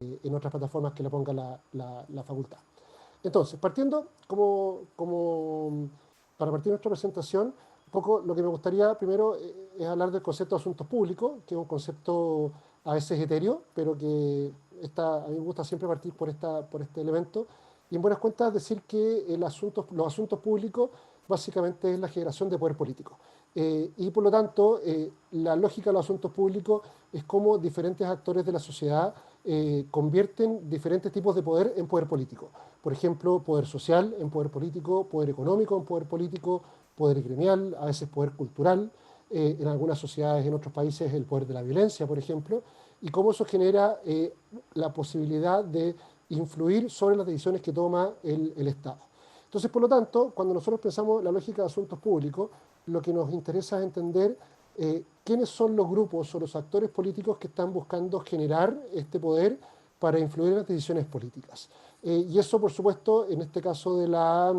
en otras plataformas que la ponga la facultad. Entonces, partiendo para partir nuestra presentación, un poco lo que me gustaría primero es hablar del concepto de asuntos públicos, que es un concepto a veces etéreo, pero que a mí me gusta siempre partir por este elemento. Y en buenas cuentas decir que los asuntos públicos básicamente es la generación de poder político. Y por lo tanto, la lógica de los asuntos públicos es cómo diferentes actores de la sociedad convierten diferentes tipos de poder en poder político. Por ejemplo, poder social en poder político, poder económico en poder político, poder gremial, a veces poder cultural, en algunas sociedades, en otros países, el poder de la violencia, por ejemplo, y cómo eso genera la posibilidad de influir sobre las decisiones que toma el Estado. Entonces, por lo tanto, cuando nosotros pensamos la lógica de asuntos públicos, lo que nos interesa es entender quiénes son los grupos o los actores políticos que están buscando generar este poder para influir en las decisiones políticas. Y eso, por supuesto, en este caso de la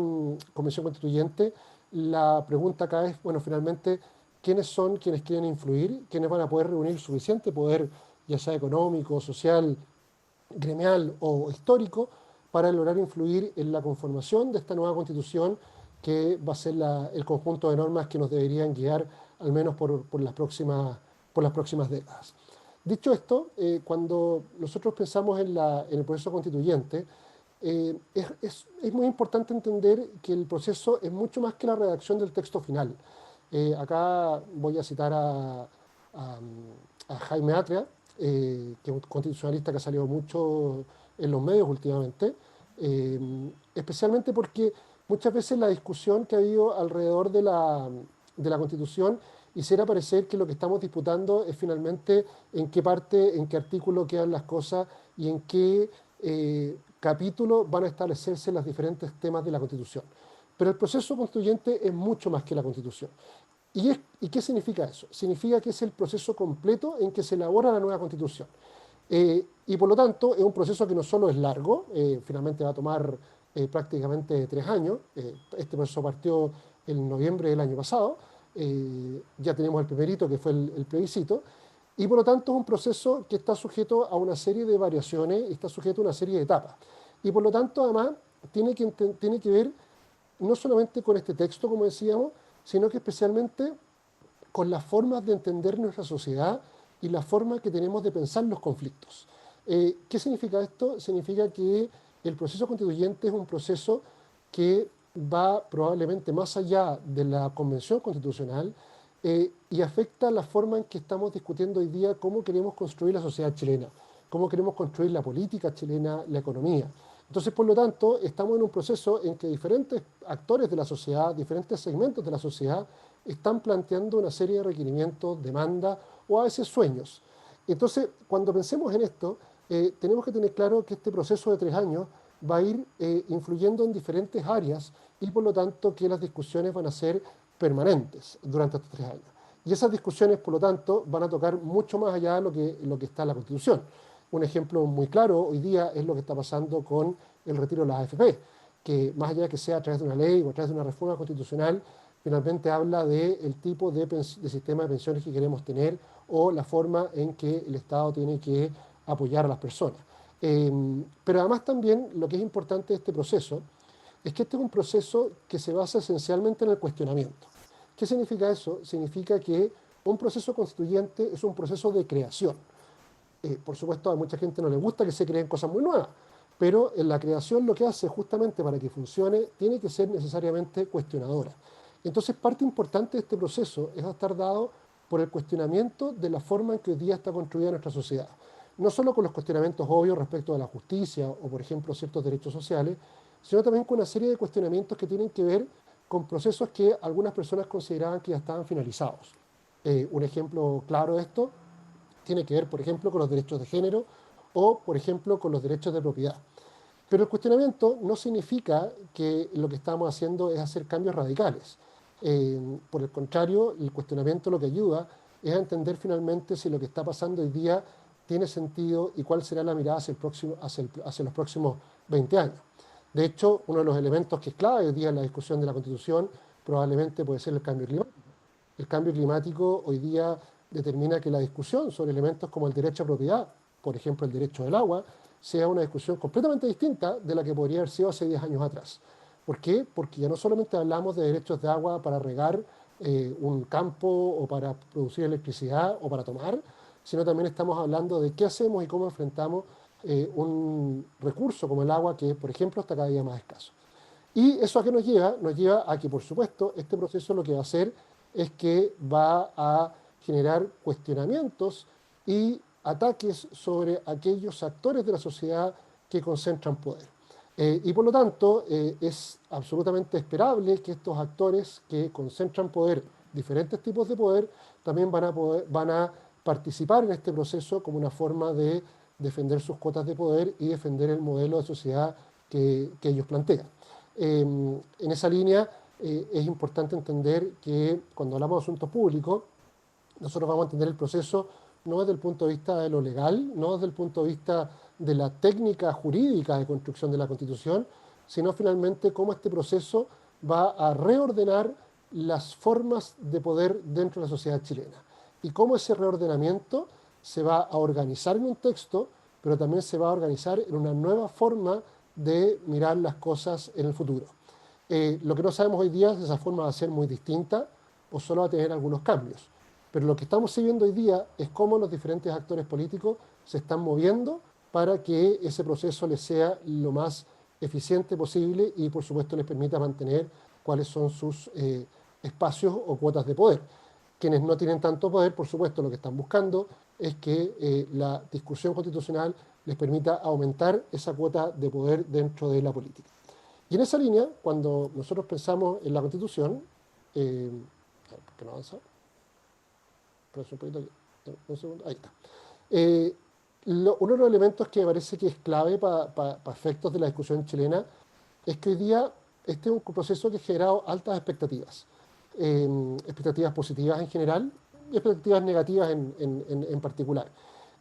Convención Constituyente, la pregunta acá es, bueno, finalmente, ¿quiénes son quienes quieren influir? ¿Quiénes van a poder reunir suficiente poder, ya sea económico, social, gremial o histórico, para lograr influir en la conformación de esta nueva constitución que va a ser el conjunto de normas que nos deberían guiar al menos por las próximas décadas? Dicho esto, cuando nosotros pensamos en el proceso constituyente, es muy importante entender que el proceso es mucho más que la redacción del texto final. Acá voy a citar a Jaime Atria, que es un constitucionalista que ha salido mucho en los medios últimamente, especialmente porque muchas veces la discusión que ha habido alrededor de la Constitución hiciera parecer que lo que estamos disputando es finalmente en qué parte, en qué artículo quedan las cosas y en qué capítulo van a establecerse los diferentes temas de la Constitución. Pero el proceso constituyente es mucho más que la Constitución. ¿Y qué significa eso? Significa que es el proceso completo en que se elabora la nueva Constitución. Y por lo tanto es un proceso que no solo es largo, finalmente va a tomar prácticamente 3 años. Este proceso partió en noviembre del año pasado. Ya tenemos el primer hito que fue el plebiscito. Y por lo tanto es un proceso que está sujeto a una serie de variaciones, está sujeto a una serie de etapas. Y por lo tanto además tiene que ver no solamente con este texto, como decíamos, sino que especialmente con las formas de entender nuestra sociedad y la forma que tenemos de pensar los conflictos. ¿Qué significa esto? Significa que el proceso constituyente es un proceso que va probablemente más allá de la convención constitucional y afecta la forma en que estamos discutiendo hoy día cómo queremos construir la sociedad chilena, cómo queremos construir la política chilena, la economía. Entonces, por lo tanto, estamos en un proceso en que diferentes actores de la sociedad, diferentes segmentos de la sociedad, están planteando una serie de requerimientos, demandas o a veces sueños. Entonces, cuando pensemos en esto, tenemos que tener claro que este proceso de 3 años va a ir influyendo en diferentes áreas y por lo tanto que las discusiones van a ser permanentes durante estos 3 años. Y esas discusiones, por lo tanto, van a tocar mucho más allá de lo que está en la Constitución. Un ejemplo muy claro hoy día es lo que está pasando con el retiro de las AFP, que más allá de que sea a través de una ley o a través de una reforma constitucional, finalmente habla del tipo de sistema de pensiones que queremos tener o la forma en que el Estado tiene que apoyar a las personas. Pero además también lo que es importante de este proceso es que este es un proceso que se basa esencialmente en el cuestionamiento. ¿Qué significa eso? Significa que un proceso constituyente es un proceso de creación. Por supuesto, a mucha gente no le gusta que se creen cosas muy nuevas, pero en la creación lo que hace justamente para que funcione tiene que ser necesariamente cuestionadora. Entonces, parte importante de este proceso es estar dado por el cuestionamiento de la forma en que hoy día está construida nuestra sociedad. No solo con los cuestionamientos obvios respecto de la justicia o, por ejemplo, ciertos derechos sociales, sino también con una serie de cuestionamientos que tienen que ver con procesos que algunas personas consideraban que ya estaban finalizados. Un ejemplo claro de esto tiene que ver, por ejemplo, con los derechos de género o, por ejemplo, con los derechos de propiedad. Pero el cuestionamiento no significa que lo que estamos haciendo es hacer cambios radicales. Por el contrario, el cuestionamiento lo que ayuda es a entender finalmente si lo que está pasando hoy día tiene sentido y cuál será la mirada hacia los próximos 20 años. De hecho, uno de los elementos que es clave hoy día en la discusión de la Constitución probablemente puede ser el cambio climático. El cambio climático hoy día determina que la discusión sobre elementos como el derecho a propiedad, por ejemplo el derecho del agua, sea una discusión completamente distinta de la que podría haber sido hace 10 años atrás. ¿Por qué? Porque ya no solamente hablamos de derechos de agua para regar un campo o para producir electricidad o para tomar, sino también estamos hablando de qué hacemos y cómo enfrentamos un recurso como el agua que, por ejemplo, está cada día más escaso. ¿Y eso a qué nos lleva? Nos lleva a que, por supuesto, este proceso lo que va a hacer es que va a generar cuestionamientos y ataques sobre aquellos actores de la sociedad que concentran poder. Y por lo tanto, es absolutamente esperable que estos actores que concentran poder, diferentes tipos de poder, también van a participar en este proceso como una forma de defender sus cuotas de poder y defender el modelo de sociedad que ellos plantean. En esa línea es importante entender que cuando hablamos de asuntos públicos, nosotros vamos a entender el proceso no desde el punto de vista de lo legal, no desde el punto de vista de la técnica jurídica de construcción de la Constitución, sino finalmente cómo este proceso va a reordenar las formas de poder dentro de la sociedad chilena y cómo ese reordenamiento se va a organizar en un texto, pero también se va a organizar en una nueva forma de mirar las cosas en el futuro. Lo que no sabemos hoy día es si esa forma va a ser muy distinta o solo va a tener algunos cambios. Pero lo que estamos siguiendo hoy día es cómo los diferentes actores políticos se están moviendo para que ese proceso les sea lo más eficiente posible y, por supuesto, les permita mantener cuáles son sus espacios o cuotas de poder. Quienes no tienen tanto poder, por supuesto, lo que están buscando es que la discusión constitucional les permita aumentar esa cuota de poder dentro de la política. Y en esa línea, cuando nosotros pensamos en la Constitución, ¿por qué no avanza? Un poquito aquí. Un segundo, ahí está. Eh, Uno de los elementos que me parece que es clave para efectos de la discusión chilena es que hoy día este es un proceso que ha generado altas expectativas. Expectativas positivas en general y expectativas negativas en particular.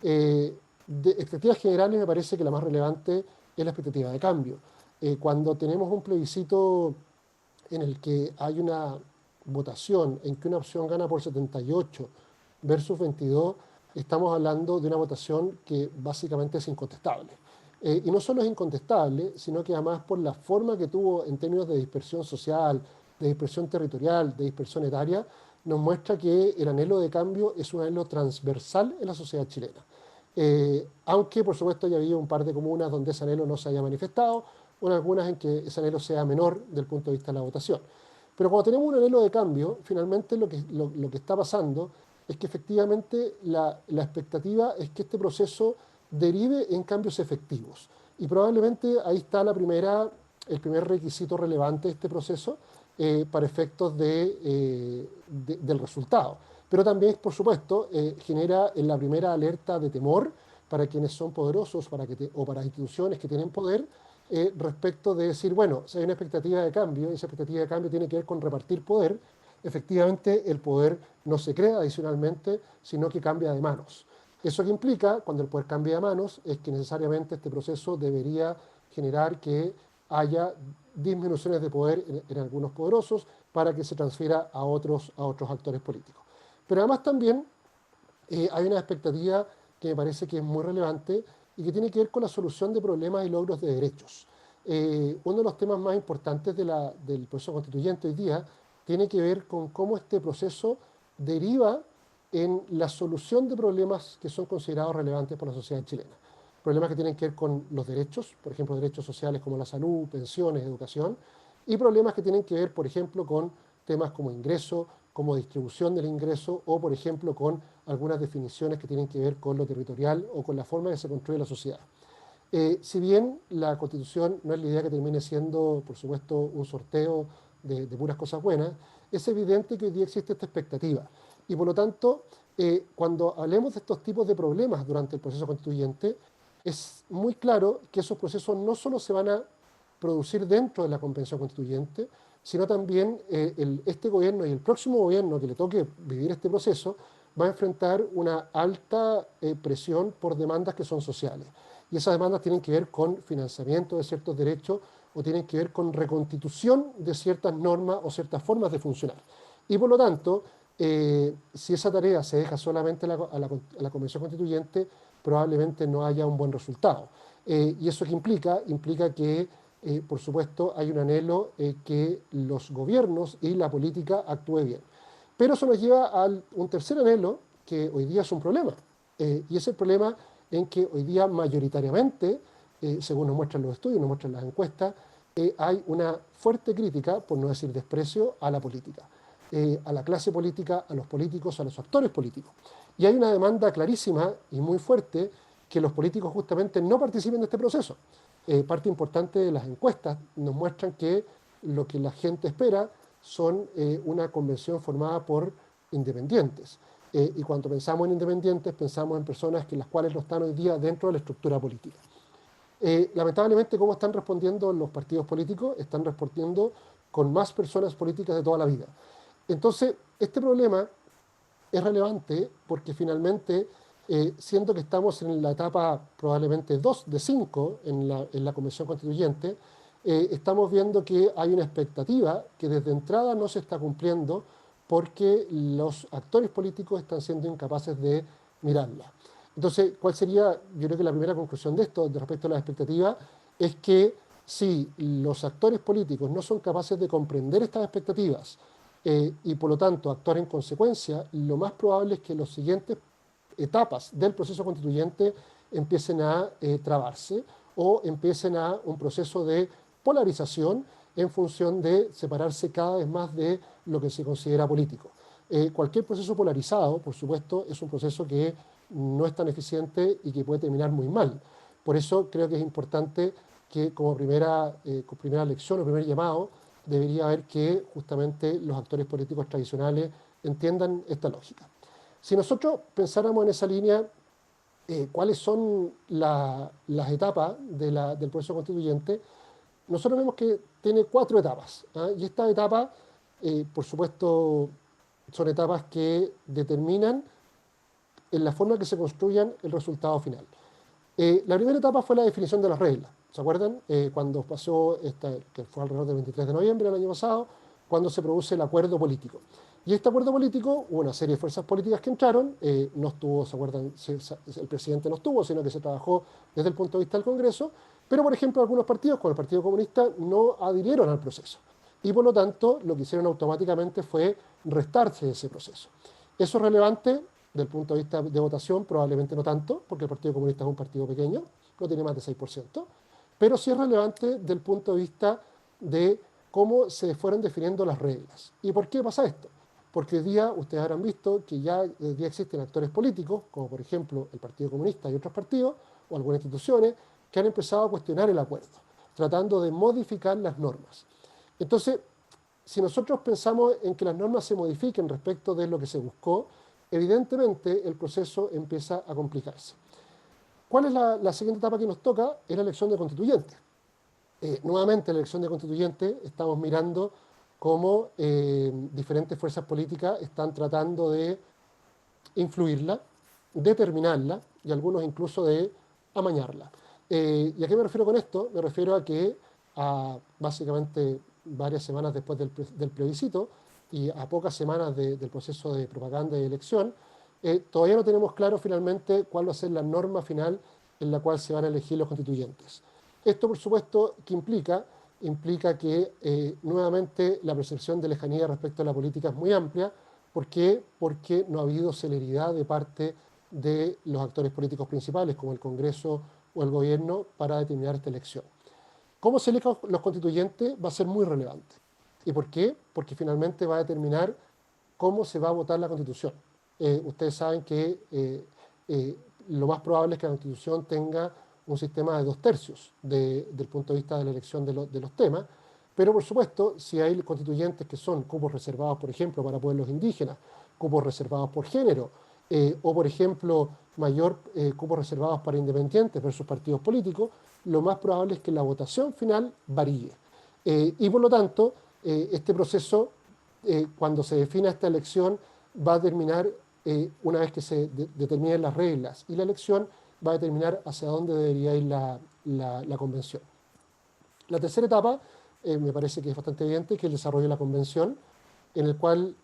De expectativas generales me parece que la más relevante es la expectativa de cambio. Cuando tenemos un plebiscito en el que hay una votación en que una opción gana por 78 versus 22, estamos hablando de una votación que básicamente es incontestable. Y no solo es incontestable, sino que además por la forma que tuvo en términos de dispersión social, de dispersión territorial, de dispersión etaria, nos muestra que el anhelo de cambio es un anhelo transversal en la sociedad chilena. Aunque, por supuesto, ya había un par de comunas donde ese anhelo no se haya manifestado, o en algunas en que ese anhelo sea menor del punto de vista de la votación. Pero cuando tenemos un anhelo de cambio, finalmente lo que está pasando es que efectivamente la expectativa es que este proceso derive en cambios efectivos. Y probablemente ahí está el primer requisito relevante de este proceso para efectos del resultado. Pero también, por supuesto, genera en la primera alerta de temor para quienes son poderosos o para instituciones que tienen poder, respecto de decir, bueno, si hay una expectativa de cambio, y esa expectativa de cambio tiene que ver con repartir poder, efectivamente el poder no se crea adicionalmente, sino que cambia de manos. Eso que implica, cuando el poder cambia de manos, es que necesariamente este proceso debería generar que haya disminuciones de poder en algunos poderosos para que se transfiera a otros actores políticos. Pero además también hay una expectativa que me parece que es muy relevante y que tiene que ver con la solución de problemas y logros de derechos. Uno de los temas más importantes del proceso constituyente hoy día tiene que ver con cómo este proceso deriva en la solución de problemas que son considerados relevantes para la sociedad chilena. Problemas que tienen que ver con los derechos, por ejemplo, derechos sociales como la salud, pensiones, educación, y problemas que tienen que ver, por ejemplo, con temas como ingreso, como distribución del ingreso, o, por ejemplo, con algunas definiciones que tienen que ver con lo territorial o con la forma en que se construye la sociedad. Si bien la Constitución no es la idea que termine siendo, por supuesto, un sorteo de puras cosas buenas, es evidente que hoy día existe esta expectativa. Y por lo tanto, cuando hablemos de estos tipos de problemas durante el proceso constituyente, es muy claro que esos procesos no solo se van a producir dentro de la Convención Constituyente, sino también este gobierno y el próximo gobierno que le toque vivir este proceso va a enfrentar una alta presión por demandas que son sociales. Y esas demandas tienen que ver con financiamiento de ciertos derechos o tienen que ver con reconstitución de ciertas normas o ciertas formas de funcionar. Y por lo tanto, si esa tarea se deja solamente a la Convención Constituyente, probablemente no haya un buen resultado. ¿Y eso qué implica? Implica que, por supuesto, hay un anhelo que los gobiernos y la política actúe bien. Pero eso nos lleva a un tercer anhelo que hoy día es un problema. Y es el problema en que hoy día mayoritariamente, según nos muestran los estudios, nos muestran las encuestas, hay una fuerte crítica, por no decir desprecio, a la política, a la clase política, a los políticos, a los actores políticos. Y hay una demanda clarísima y muy fuerte que los políticos justamente no participen de este proceso. Parte importante de las encuestas nos muestran que lo que la gente espera son una convención formada por independientes. Y cuando pensamos en independientes, pensamos en personas que las cuales no están hoy día dentro de la estructura política. Lamentablemente, ¿cómo están respondiendo los partidos políticos? Están respondiendo con más personas políticas de toda la vida. Entonces, este problema es relevante porque finalmente, siendo que estamos en la etapa probablemente 2 de 5 en la Convención Constituyente, estamos viendo que hay una expectativa que desde entrada no se está cumpliendo porque los actores políticos están siendo incapaces de mirarla. Entonces, ¿cuál sería? Yo creo que la primera conclusión de esto, de respecto a las expectativas, es que si los actores políticos no son capaces de comprender estas expectativas y por lo tanto actuar en consecuencia, lo más probable es que las siguientes etapas del proceso constituyente empiecen a trabarse o empiecen a un proceso de polarización en función de separarse cada vez más de lo que se considera político. Cualquier proceso polarizado, por supuesto, es un proceso que no es tan eficiente y que puede terminar muy mal. Por eso creo que es importante que como primera lección o primer llamado debería haber que justamente los actores políticos tradicionales entiendan esta lógica. Si nosotros pensáramos en esa línea, cuáles son las etapas del proceso constituyente, nosotros vemos que tiene 4 etapas. ¿Ah? Y estas etapas, por supuesto, son etapas que determinan en la forma que se construyan el resultado final. La primera etapa fue la definición de las reglas. ¿Se acuerdan? Cuando pasó, que fue alrededor del 23 de noviembre del año pasado, cuando se produce el acuerdo político. Y este acuerdo político, hubo una serie de fuerzas políticas que entraron, no estuvo, ¿se acuerdan? El presidente no estuvo, sino que se trabajó desde el punto de vista del Congreso, pero por ejemplo algunos partidos, como el Partido Comunista, no adhirieron al proceso. Y por lo tanto, lo que hicieron automáticamente fue restarse de ese proceso. Eso es relevante del punto de vista de votación, probablemente no tanto, porque el Partido Comunista es un partido pequeño, no tiene más de 6%, pero sí es relevante del punto de vista de cómo se fueron definiendo las reglas. ¿Y por qué pasa esto? Porque hoy día ustedes habrán visto que ya hoy día existen actores políticos, como por ejemplo el Partido Comunista y otros partidos, o algunas instituciones, que han empezado a cuestionar el acuerdo, tratando de modificar las normas. Entonces, si nosotros pensamos en que las normas se modifiquen respecto de lo que se buscó, evidentemente el proceso empieza a complicarse. ¿Cuál es la siguiente etapa que nos toca? Es la elección de constituyentes. Nuevamente, la elección de constituyentes estamos mirando cómo diferentes fuerzas políticas están tratando de influirla, determinarla y algunos incluso de amañarla. ¿Y a qué me refiero con esto? Me refiero a que básicamente varias semanas después del plebiscito y a pocas semanas del proceso de propaganda y elección, todavía no tenemos claro finalmente cuál va a ser la norma final en la cual se van a elegir los constituyentes. Esto, por supuesto, ¿qué implica? Implica que nuevamente la percepción de lejanía respecto a la política es muy amplia. ¿Por qué? Porque no ha habido celeridad de parte de los actores políticos principales, como el Congreso o el Gobierno, para determinar esta elección. ¿Cómo se eligen los constituyentes? Va a ser muy relevante. ¿Y por qué? Porque finalmente va a determinar cómo se va a votar la Constitución. Ustedes saben que lo más probable es que la Constitución tenga un sistema de 2/3 del punto de vista de la elección de los temas, pero por supuesto, si hay constituyentes que son cupos reservados, por ejemplo, para pueblos indígenas, cupos reservados por género, o por ejemplo, mayor cupos reservados para independientes versus partidos políticos, lo más probable es que la votación final varíe. Y por lo tanto, este proceso, cuando se defina esta elección, va a terminar, una vez que se determinen las reglas y la elección, va a determinar hacia dónde debería ir la convención. La tercera etapa, me parece que es bastante evidente, que es el desarrollo de la convención, en el cual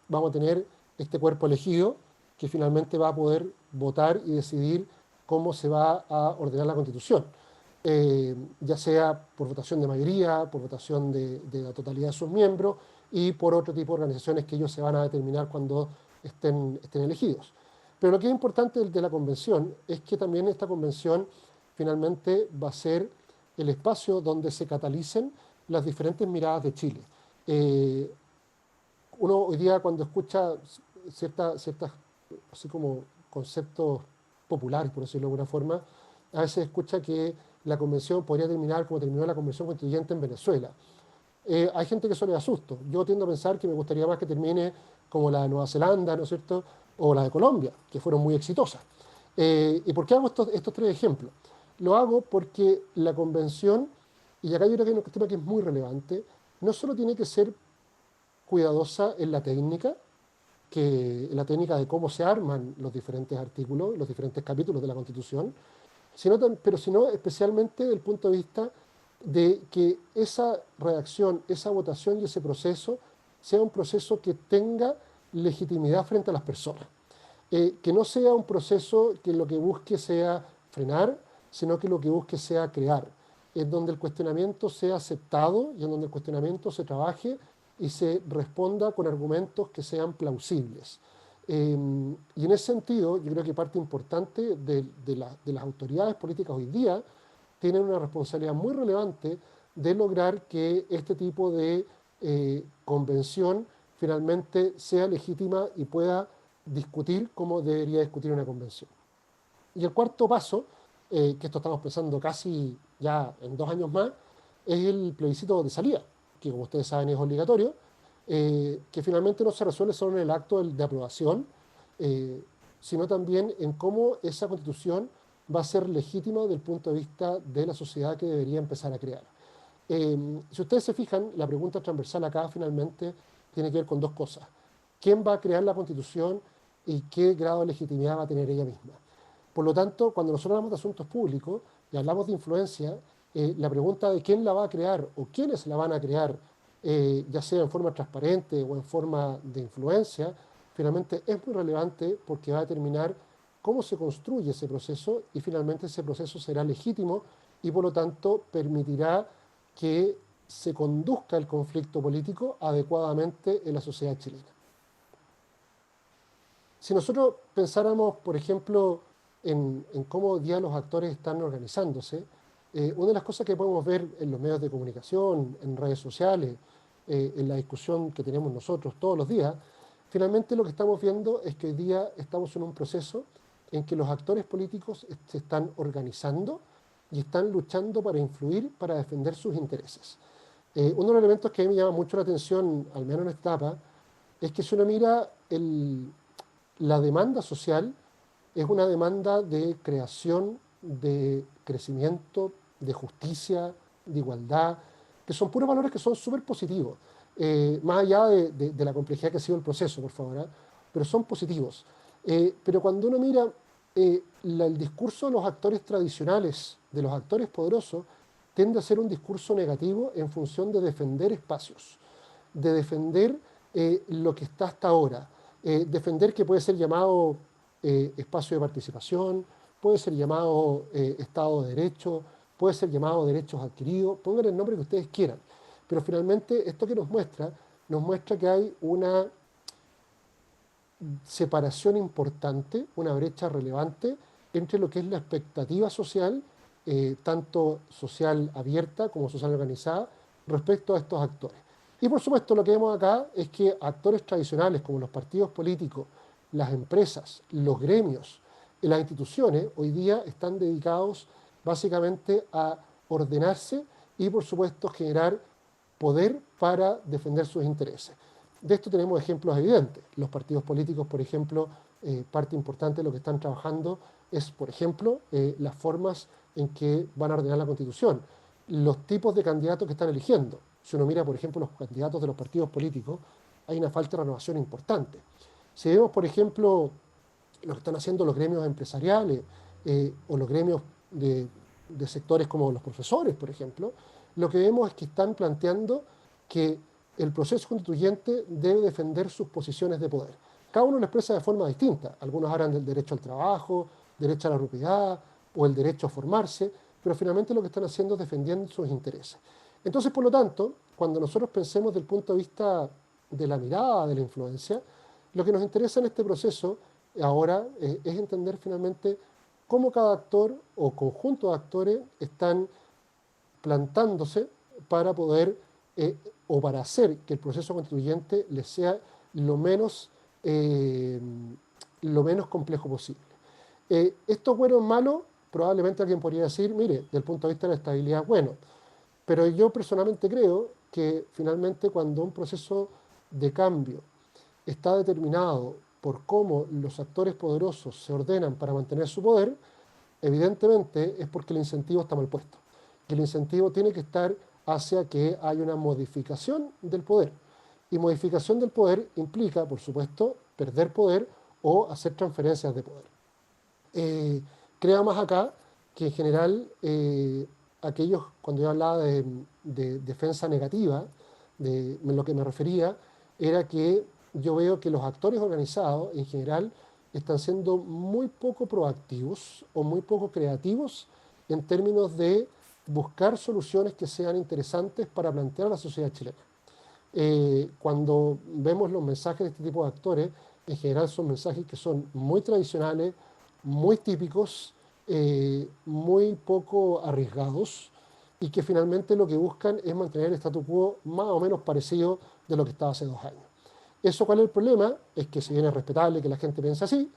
vamos a tener este cuerpo elegido que finalmente va a poder votar y decidir cómo se va a ordenar la Constitución, ya sea por votación de mayoría, por votación de la totalidad de sus miembros y por otro tipo de organizaciones que ellos se van a determinar cuando estén elegidos. Pero lo que es importante de la convención es que también esta convención finalmente va a ser el espacio donde se catalicen las diferentes miradas de Chile. Eh, Uno hoy día cuando escucha ciertas, así como conceptos populares, por decirlo de alguna forma, a veces escucha que la convención podría terminar como terminó la convención constituyente en Venezuela. Hay gente que eso le asusta. Yo tiendo a pensar que me gustaría más que termine como la de Nueva Zelanda, ¿no es cierto? O la de Colombia, que fueron muy exitosas. ¿Y por qué hago estos tres ejemplos? Lo hago porque la convención, y acá yo creo que hay un tema que es muy relevante, no solo tiene que ser cuidadosa en la técnica de cómo se arman los diferentes artículos, los diferentes capítulos de la Constitución, pero sino especialmente desde el punto de vista de que esa redacción, esa votación y ese proceso sea un proceso que tenga legitimidad frente a las personas. Que no sea un proceso que lo que busque sea frenar, sino que lo que busque sea crear, en donde el cuestionamiento sea aceptado y en donde el cuestionamiento se trabaje y se responda con argumentos que sean plausibles. Y en ese sentido, yo creo que parte importante de las autoridades políticas hoy día tienen una responsabilidad muy relevante de lograr que este tipo de convención finalmente sea legítima y pueda discutir como debería discutir una convención. Y el cuarto paso, que esto estamos pensando casi ya en 2 años más, es el plebiscito de salida, que como ustedes saben es obligatorio, que finalmente no se resuelve solo en el acto de aprobación, eh, sino también en cómo esa constitución va a ser legítima desde el punto de vista de la sociedad que debería empezar a crear. Si ustedes se fijan, la pregunta transversal acá finalmente tiene que ver con dos cosas. ¿Quién va a crear la constitución y qué grado de legitimidad va a tener ella misma? Por lo tanto, cuando nosotros hablamos de asuntos públicos y hablamos de influencia, la pregunta de quién la va a crear o quiénes la van a crear, ya sea en forma transparente o en forma de influencia, finalmente es muy relevante porque va a determinar cómo se construye ese proceso y finalmente ese proceso será legítimo y por lo tanto permitirá que se conduzca el conflicto político adecuadamente en la sociedad chilena. Si nosotros pensáramos, por ejemplo, en cómo hoy día los actores están organizándose, una de las cosas que podemos ver en los medios de comunicación, en redes sociales, en la discusión que tenemos nosotros todos los días, finalmente lo que estamos viendo es que hoy día estamos en un proceso en que los actores políticos se están organizando y están luchando para influir, para defender sus intereses. Uno de los elementos que a mí me llama mucho la atención, al menos en esta etapa, es que si uno mira la demanda social, es una demanda de creación, de crecimiento, de justicia, de igualdad, que son puros valores que son súper positivos, más allá de la complejidad que ha sido el proceso, por favor, ¿eh? Pero son positivos. Pero cuando uno mira el discurso de los actores tradicionales, de los actores poderosos, tiende a ser un discurso negativo en función de defender espacios, de defender lo que está hasta ahora, defender que puede ser llamado espacio de participación, puede ser llamado Estado de Derecho, puede ser llamado derechos adquiridos, pongan el nombre que ustedes quieran. Pero finalmente esto que nos muestra que hay una separación importante, una brecha relevante entre lo que es la expectativa social, tanto social abierta como social organizada, respecto a estos actores. Y por supuesto lo que vemos acá es que actores tradicionales como los partidos políticos, las empresas, los gremios y las instituciones hoy día están dedicados básicamente a ordenarse y por supuesto generar poder para defender sus intereses. De esto tenemos ejemplos evidentes. Los partidos políticos, por ejemplo, parte importante de lo que están trabajando es, por ejemplo, las formas en que van a ordenar la Constitución, los tipos de candidatos que están eligiendo. Si uno mira, por ejemplo, los candidatos de los partidos políticos, hay una falta de renovación importante. Si vemos, por ejemplo, lo que están haciendo los gremios empresariales o los gremios de sectores como los profesores, por ejemplo, lo que vemos es que están planteando que el proceso constituyente debe defender sus posiciones de poder. Cada uno lo expresa de forma distinta. Algunos hablan del derecho al trabajo, derecho a la propiedad o el derecho a formarse, pero finalmente lo que están haciendo es defendiendo sus intereses. Entonces, por lo tanto, cuando nosotros pensemos desde el punto de vista de la mirada de la influencia, lo que nos interesa en este proceso ahora es entender finalmente cómo cada actor o conjunto de actores están plantándose para poder o para hacer que el proceso constituyente les sea lo menos, eh, lo menos complejo posible. ¿Esto es bueno o malo? Probablemente alguien podría decir, mire, desde el punto de vista de la estabilidad es bueno, pero yo personalmente creo que finalmente cuando un proceso de cambio está determinado por cómo los actores poderosos se ordenan para mantener su poder, evidentemente es porque el incentivo está mal puesto. Y el incentivo tiene que estar hacia que haya una modificación del poder. Y modificación del poder implica, por supuesto, perder poder o hacer transferencias de poder. Eh, Creo más acá que en general aquellos, cuando yo hablaba de defensa negativa, de lo que me refería era que yo veo que los actores organizados en general están siendo muy poco proactivos o muy poco creativos en términos de buscar soluciones que sean interesantes para plantear a la sociedad chilena. Cuando vemos los mensajes de este tipo de actores, en general son mensajes que son muy tradicionales, muy típicos, muy poco arriesgados y que finalmente lo que buscan es mantener el statu quo más o menos parecido de lo que estaba hace 2 años. ¿Eso cuál es el problema? Es que si bien es respetable que la gente piense así,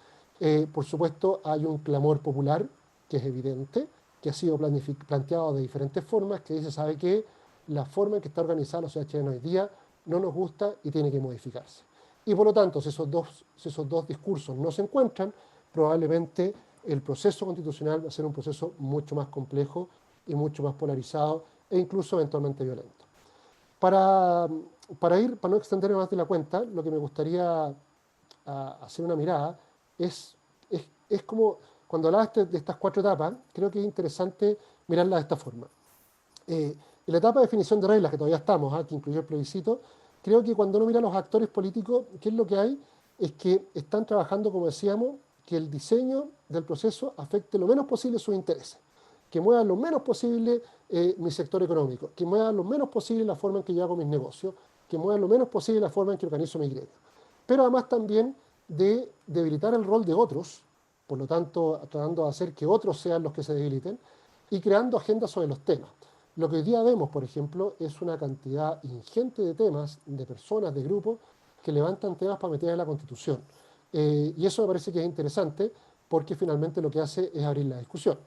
por supuesto hay un clamor popular que es evidente, que ha sido planteado de diferentes formas, que dice, ¿sabe qué? La forma en que está organizada la sociedad chilena hoy día no nos gusta y tiene que modificarse. Y por lo tanto, si esos dos discursos no se encuentran, probablemente el proceso constitucional va a ser un proceso mucho más complejo y mucho más polarizado e incluso eventualmente violento. Para, para no extenderme más de la cuenta, lo que me gustaría hacer una mirada es como, cuando hablabas de estas 4 etapas, creo que es interesante mirarlas de esta forma. En la etapa de definición de reglas, que todavía estamos, que incluyó el plebiscito, creo que cuando uno mira a los actores políticos, ¿qué es lo que hay? Es que están trabajando, como decíamos, que el diseño del proceso afecte lo menos posible sus intereses, que mueva lo menos posible mi sector económico, que mueva lo menos posible la forma en que yo hago mis negocios, que mueva lo menos posible la forma en que organizo mi gremio. Pero además también de debilitar el rol de otros, por lo tanto tratando de hacer que otros sean los que se debiliten, y creando agendas sobre los temas. Lo que hoy día vemos, por ejemplo, es una cantidad ingente de temas, de personas, de grupos, que levantan temas para meter en la Constitución. Y eso me parece que es interesante porque finalmente lo que hace es abrir la discusión.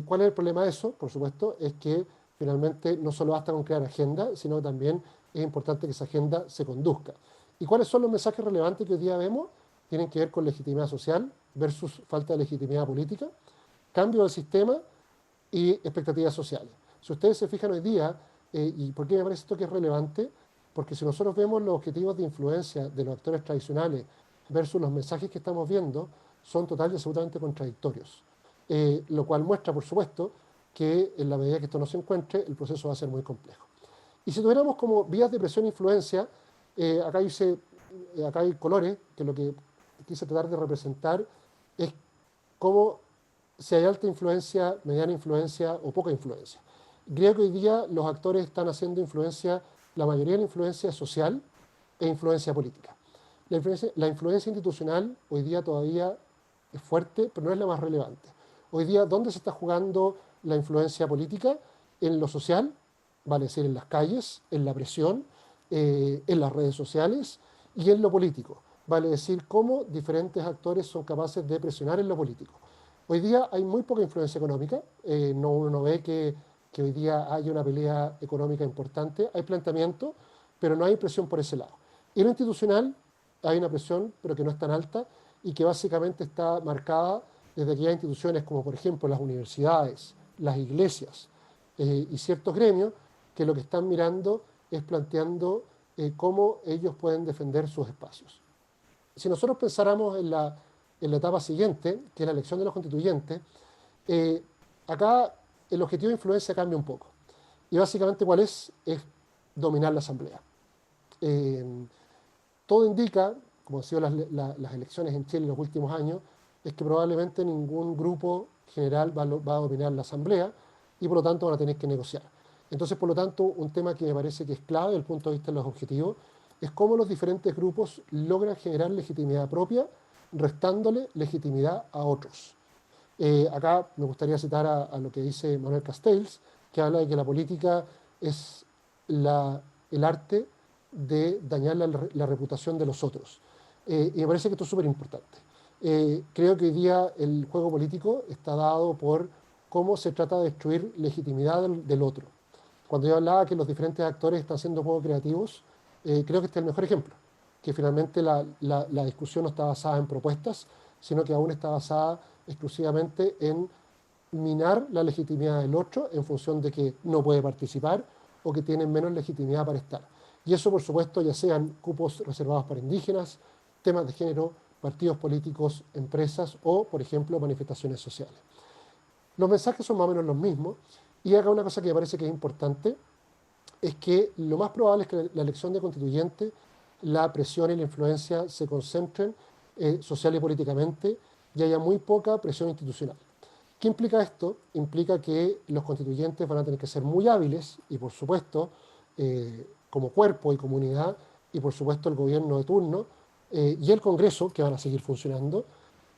¿Cuál es el problema de eso? Por supuesto, es que finalmente no solo basta con crear agenda, sino también es importante que esa agenda se conduzca. ¿Y cuáles son los mensajes relevantes que hoy día vemos? Tienen que ver con legitimidad social versus falta de legitimidad política, cambio del sistema y expectativas sociales. Si ustedes se fijan hoy día, ¿y por qué me parece esto que es relevante? Porque si nosotros vemos los objetivos de influencia de los actores tradicionales versus los mensajes que estamos viendo, son totalmente y absolutamente contradictorios. Lo cual muestra, por supuesto, que en la medida que esto no se encuentre, el proceso va a ser muy complejo. Y si tuviéramos como vías de presión e influencia, acá hay colores, que lo que quise tratar de representar es cómo si hay alta influencia, mediana influencia o poca influencia. Creo que hoy día los actores están haciendo influencia, la mayoría de la influencia es social e influencia política. La influencia institucional hoy día todavía es fuerte, pero no es la más relevante. Hoy día, ¿dónde se está jugando la influencia política? En lo social, vale decir, en las calles, en la presión, en las redes sociales y en lo político. Vale decir, cómo diferentes actores son capaces de presionar en lo político. Hoy día hay muy poca influencia económica, uno no ve que hoy día hay una pelea económica importante, hay planteamiento, pero no hay presión por ese lado. Y en lo institucional hay una presión, pero que no es tan alta y que básicamente está marcada desde aquellas instituciones como por ejemplo las universidades, las iglesias y ciertos gremios que lo que están mirando es planteando cómo ellos pueden defender sus espacios. Si nosotros pensáramos en la etapa siguiente, que es la elección de los constituyentes, eh, acá el objetivo de influencia cambia un poco. Y básicamente cuál es dominar la asamblea. Eh, Todo indica, como han sido las elecciones en Chile en los últimos años, es que probablemente ningún grupo general va a dominar la asamblea y por lo tanto van a tener que negociar. Entonces, por lo tanto, un tema que me parece que es clave desde el punto de vista de los objetivos es cómo los diferentes grupos logran generar legitimidad propia, restándole legitimidad a otros. Acá me gustaría citar a lo que dice Manuel Castells, que habla de que la política es la, el arte de dañar la reputación de los otros. Y me parece que esto es súper importante. Creo que hoy día el juego político está dado por cómo se trata de destruir legitimidad del otro. Cuando yo hablaba que los diferentes actores están siendo poco creativos, creo que este es el mejor ejemplo, que finalmente la discusión no está basada en propuestas, sino que aún está basada exclusivamente en minar la legitimidad del otro en función de que no puede participar o que tiene menos legitimidad para estar. Y eso, por supuesto, ya sean cupos reservados para indígenas, temas de género, partidos políticos, empresas o, por ejemplo, manifestaciones sociales. Los mensajes son más o menos los mismos. Y acá una cosa que me parece que es importante es que lo más probable es que la elección de constituyente, la presión y la influencia se concentren social y políticamente y haya muy poca presión institucional. ¿Qué implica esto? Implica que los constituyentes van a tener que ser muy hábiles y, por supuesto, como cuerpo y comunidad, y por supuesto el gobierno de turno y el Congreso, que van a seguir funcionando,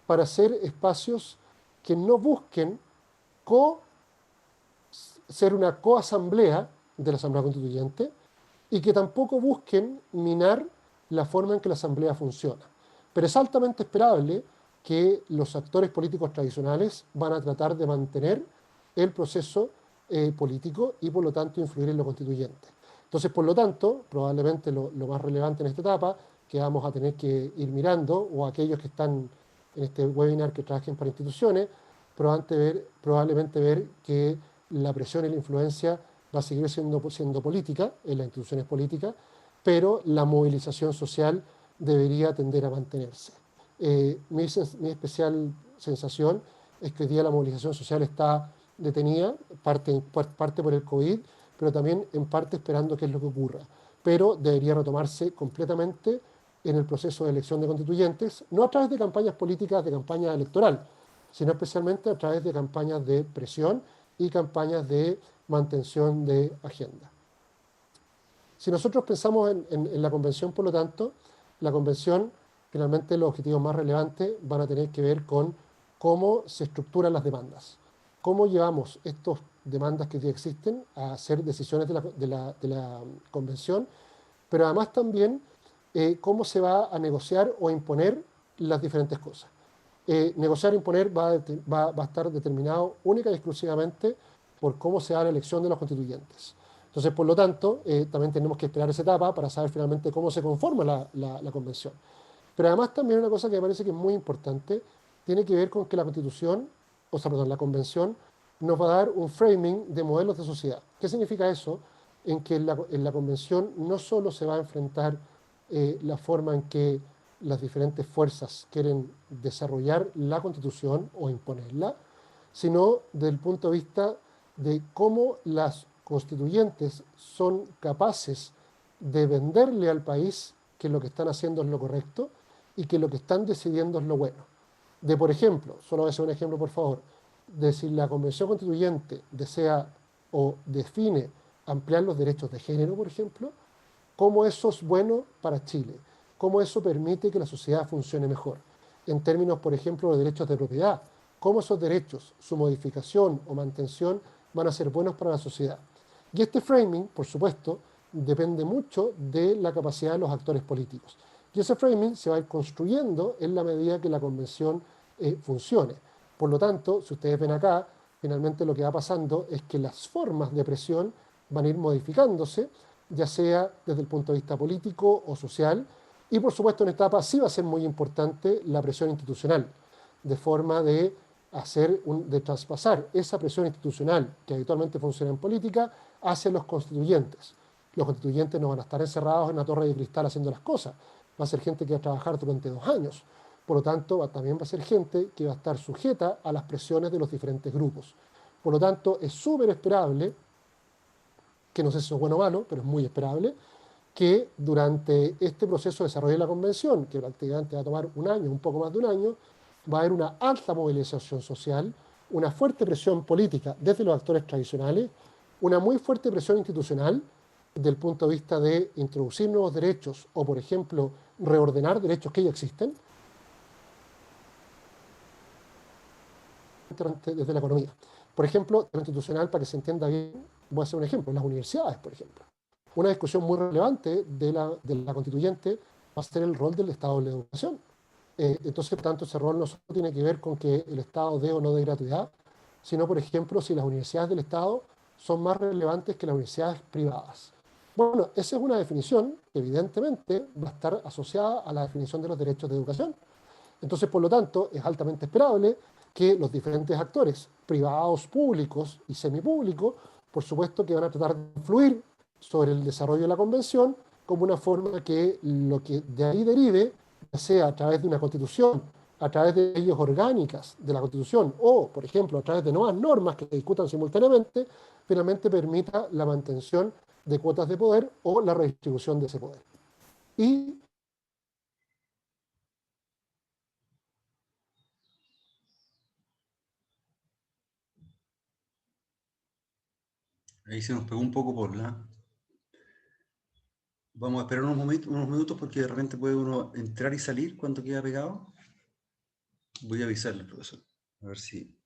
para hacer espacios que no busquen co ser una coasamblea de la Asamblea Constituyente y que tampoco busquen minar la forma en que la Asamblea funciona. Pero es altamente esperable que los actores políticos tradicionales van a tratar de mantener el proceso político y por lo tanto influir en lo constituyente. Entonces, por lo tanto, probablemente lo más relevante en esta etapa que vamos a tener que ir mirando, o aquellos que están en este webinar que trabajen para instituciones, probablemente ver que la presión y la influencia va a seguir siendo política en las instituciones políticas, pero la movilización social debería tender a mantenerse. Mi especial sensación es que hoy día la movilización social está detenida, parte por el COVID, pero también en parte esperando qué es lo que ocurra. Pero debería retomarse completamente en el proceso de elección de constituyentes, no a través de campañas políticas, de campaña electoral, sino especialmente a través de campañas de presión y campañas de mantención de agenda. Si nosotros pensamos en la convención, por lo tanto, la convención, finalmente los objetivos más relevantes van a tener que ver con cómo se estructuran las demandas, cómo llevamos estas demandas que ya existen a hacer decisiones de la convención, pero además también cómo se va a negociar o imponer las diferentes cosas. Negociar e imponer va a estar determinado única y exclusivamente por cómo se da la elección de los constituyentes. Entonces, por lo tanto, también tenemos que esperar esa etapa para saber finalmente cómo se conforma la convención. Pero además también una cosa que me parece que es muy importante tiene que ver con que la constitución, o sea, perdón, la convención nos va a dar un framing de modelos de sociedad. ¿Qué significa eso? En que en la convención no solo se va a enfrentar la forma en que las diferentes fuerzas quieren desarrollar la constitución o imponerla, sino desde el punto de vista de cómo las constituyentes son capaces de venderle al país que lo que están haciendo es lo correcto y que lo que están decidiendo es lo bueno. De, por ejemplo, solo voy a hacer un ejemplo, por favor, de si la Convención Constituyente desea o define ampliar los derechos de género, por ejemplo, cómo eso es bueno para Chile, cómo eso permite que la sociedad funcione mejor. En términos, por ejemplo, de derechos de propiedad, cómo esos derechos, su modificación o mantención van a ser buenos para la sociedad. Y este framing, por supuesto, depende mucho de la capacidad de los actores políticos. Y ese framing se va a ir construyendo en la medida que la convención funcione. Por lo tanto, si ustedes ven acá, finalmente lo que va pasando es que las formas de presión van a ir modificándose, ya sea desde el punto de vista político o social, y por supuesto en esta etapa sí va a ser muy importante la presión institucional, de forma de traspasar esa presión institucional que habitualmente funciona en política hacia los constituyentes. Los constituyentes no van a estar encerrados en una torre de cristal haciendo las cosas, va a ser gente que va a trabajar durante 2 años. Por lo tanto, también va a ser gente que va a estar sujeta a las presiones de los diferentes grupos. Por lo tanto, es súper esperable, que no sé si es bueno o malo, pero es muy esperable, que durante este proceso de desarrollo de la convención, que prácticamente va a tomar un año, un poco más de un año, va a haber una alta movilización social, una fuerte presión política desde los actores tradicionales, una muy fuerte presión institucional desde el punto de vista de introducir nuevos derechos o, por ejemplo, reordenar derechos que ya existen, desde la economía. Por ejemplo, lo institucional, para que se entienda bien, voy a hacer un ejemplo, las universidades, por ejemplo. Una discusión muy relevante de la constituyente va a ser el rol del Estado en la educación. Entonces, por tanto, ese rol no solo tiene que ver con que el Estado dé o no dé gratuidad, sino, por ejemplo, si las universidades del Estado son más relevantes que las universidades privadas. Bueno, esa es una definición que evidentemente va a estar asociada a la definición de los derechos de educación. Entonces, por lo tanto, es altamente esperable que los diferentes actores, privados, públicos y semipúblicos, por supuesto que van a tratar de influir sobre el desarrollo de la convención como una forma que lo que de ahí derive, ya sea a través de una constitución, a través de leyes orgánicas de la constitución o, por ejemplo, a través de nuevas normas que se discutan simultáneamente, finalmente permita la mantención de cuotas de poder o la redistribución de ese poder. Y Ahí se nos pegó un poco por la... Vamos a esperar unos minutos porque de repente puede uno entrar y salir cuando queda pegado. Voy a avisarle, profesor. A ver si...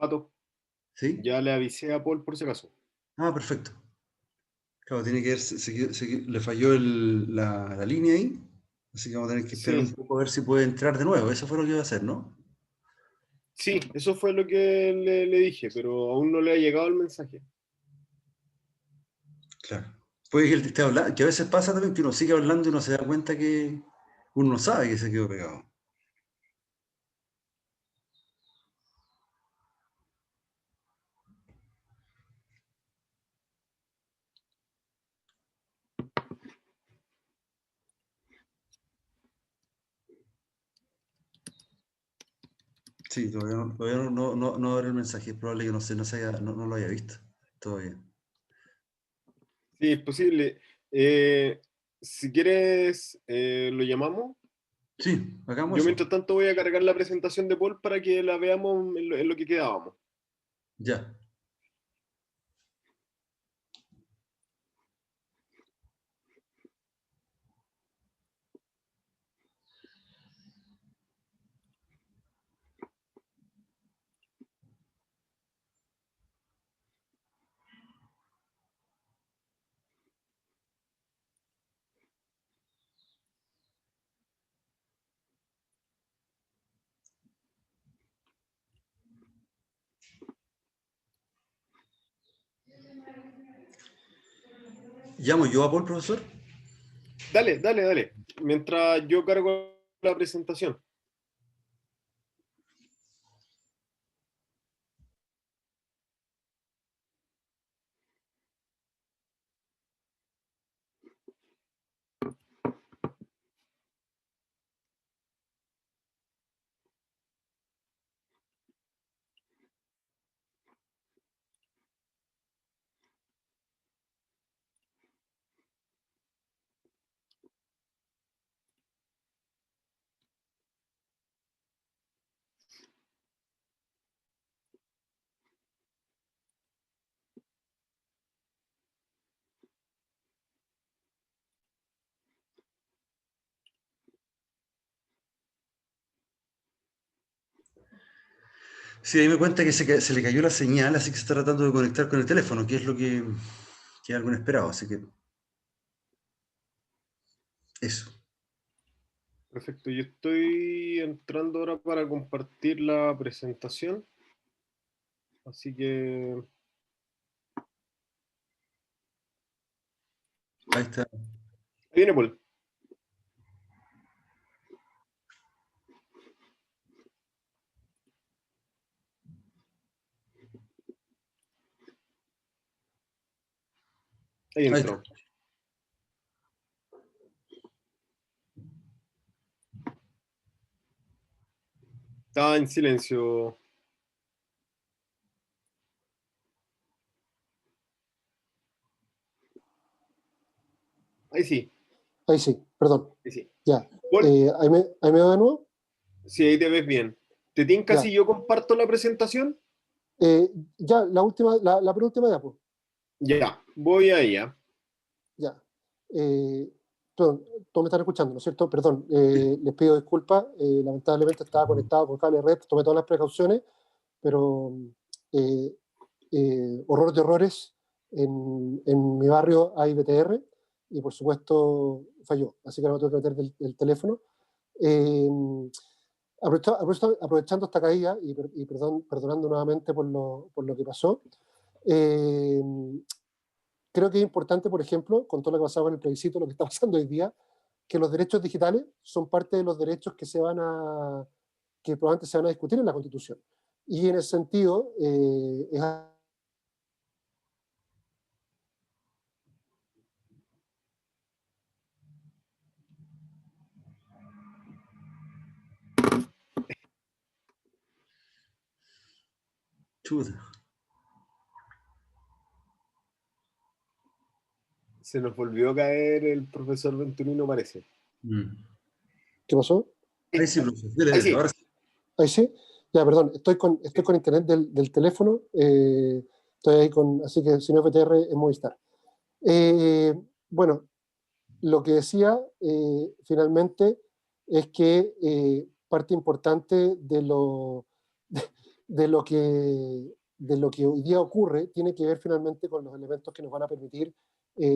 Pato, ¿Sí? ya le avisé a Paul por si acaso. Ah, perfecto. Claro, tiene que ver, le falló la línea ahí, así que vamos a tener que esperar un Sí, poco a ver si puede entrar de nuevo. Eso fue lo que iba a hacer, ¿no? sí, eso fue lo que le dije, pero aún no le ha llegado el mensaje. Claro. Puede que él te esté hablando, que a veces pasa también que uno sigue hablando y uno se da cuenta que uno no sabe que se quedó pegado. Sí, todavía no abre el mensaje. Es probable que no lo haya visto todavía. Sí, es posible. Eh, si quieres, lo llamamos. Sí, hagamos Yo eso. mientras tanto voy a cargar la presentación de Paul para que la veamos en lo que quedábamos. Ya. ¿Llamo yo a Paul, profesor? Dale, dale, dale. Mientras yo cargo la presentación. Sí, ahí me cuenta que se le cayó la señal, así que se está tratando de conectar con el teléfono, que es lo que es algo inesperado. Así que eso. Perfecto, yo estoy entrando ahora para compartir la presentación. Así que Ahí está. ahí viene Paul. Ahí Ahí entró. está. Estaba en silencio. Ahí sí, Ahí sí, perdón. ahí sí. Ya. Paul, Ahí me veo de nuevo. sí, ahí te ves bien. ¿Te tinca Ya. si yo comparto la presentación? Eh, ya, la penúltima ya, pues. Ya, voy ahí, ¿ya? Ya. Eh, perdón, todos me están escuchando, ¿no es cierto? Perdón, les pido disculpas. Lamentablemente estaba conectado con cable de red, tomé todas las precauciones, pero eh, horror de horrores, en mi barrio hay BTR y por supuesto falló, así que no me tuve que meter del teléfono. Eh, aprovechando esta caída y perdonando nuevamente por lo que pasó, eh, creo que es importante, por ejemplo, con todo lo que pasaba en el plebiscito, lo que está pasando hoy día, que los derechos digitales son parte de los derechos que probablemente se van a discutir en la Constitución. Y en ese sentido, es Chuta. Se nos volvió a caer el profesor Venturino, parece. Mm. ¿Qué pasó? Ahí sí, profe. Dele, Ahí dele. sí. Ahora sí. Ahí sí. Ya, perdón, estoy con internet del teléfono. Estoy ahí así que si no es VTR es Movistar. Eh, bueno, lo que decía finalmente es que parte importante de lo de lo que hoy día ocurre tiene que ver finalmente con los elementos que nos van a permitir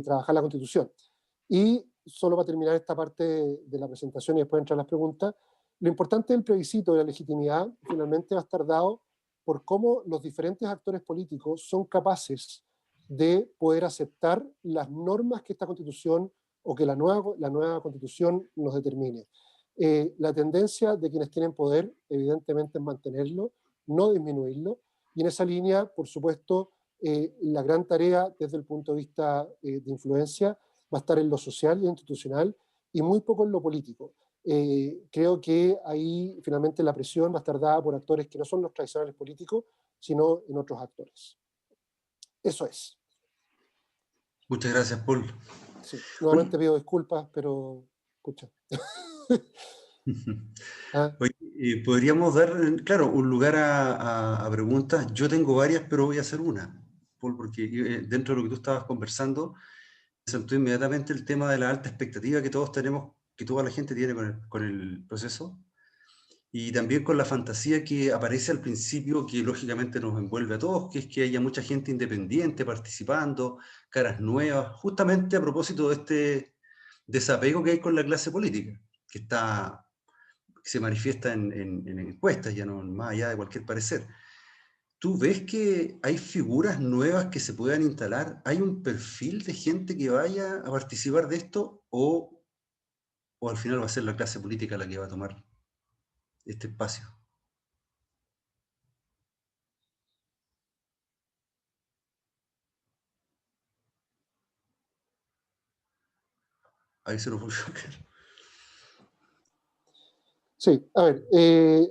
trabajar la Constitución. Y solo para terminar esta parte de la presentación y después entrar a las preguntas, lo importante del plebiscito y la legitimidad finalmente va a estar dado por cómo los diferentes actores políticos son capaces de poder aceptar las normas que esta Constitución o que la nueva Constitución nos determine. La tendencia de quienes tienen poder, evidentemente, es mantenerlo, no disminuirlo, y en esa línea, por supuesto, la gran tarea desde el punto de vista de influencia va a estar en lo social y institucional y muy poco en lo político. Creo que ahí finalmente la presión va a estar dada por actores que no son los tradicionales políticos, sino en otros actores. Eso es. Muchas gracias, Paul. Sí. Oye, Nuevamente pido disculpas, pero escucha. Ah, oye, podríamos dar, claro, un lugar a preguntas. Yo tengo varias, pero voy a hacer una, Paul, porque dentro de lo que tú estabas conversando, me saltó inmediatamente el tema de la alta expectativa que todos tenemos, que toda la gente tiene con el proceso, y también con la fantasía que aparece al principio, que lógicamente nos envuelve a todos, que es que haya mucha gente independiente participando, caras nuevas, justamente a propósito de este desapego que hay con la clase política, que está, que se manifiesta en encuestas, ya no más allá de cualquier parecer. ¿Tú ves que hay figuras nuevas que se puedan instalar? ¿Hay un perfil de gente que vaya a participar de esto o al final va a ser la clase política la que va a tomar este espacio? Ahí se lo voy a ver. sí, a ver,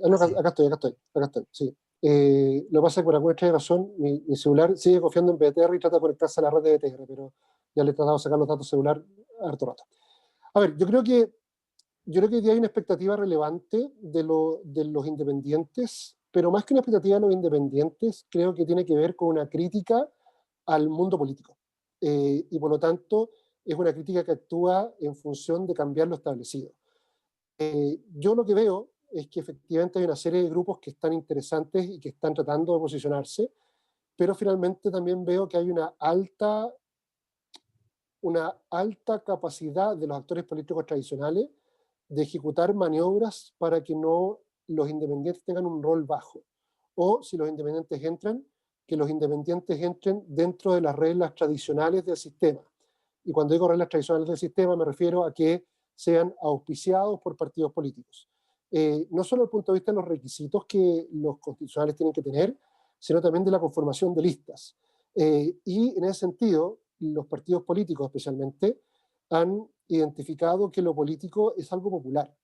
no, Sí. acá estoy, sí. Lo que pasa es que por alguna extraña razón mi celular sigue confiando en BTR y trata de conectarse a la red de BTR, pero ya le he tratado de sacar los datos celular harto rato. A ver, yo creo que hoy día hay una expectativa relevante de los independientes, pero más que una expectativa de los independientes, creo que tiene que ver con una crítica al mundo político. Y por lo tanto, es una crítica que actúa en función de cambiar lo establecido. Yo lo que veo es que efectivamente hay una serie de grupos que están interesantes y que están tratando de posicionarse, pero finalmente también veo que hay una alta capacidad de los actores políticos tradicionales de ejecutar maniobras para que no los independientes tengan un rol bajo. O si los independientes entran, que los independientes entren dentro de las reglas tradicionales del sistema. Y cuando digo reglas tradicionales del sistema me refiero a que sean auspiciados por partidos políticos. No solo desde el punto de vista de los requisitos que los constitucionales tienen que tener, sino también de la conformación de listas. Y en ese sentido, los partidos políticos especialmente han identificado que lo político es algo popular.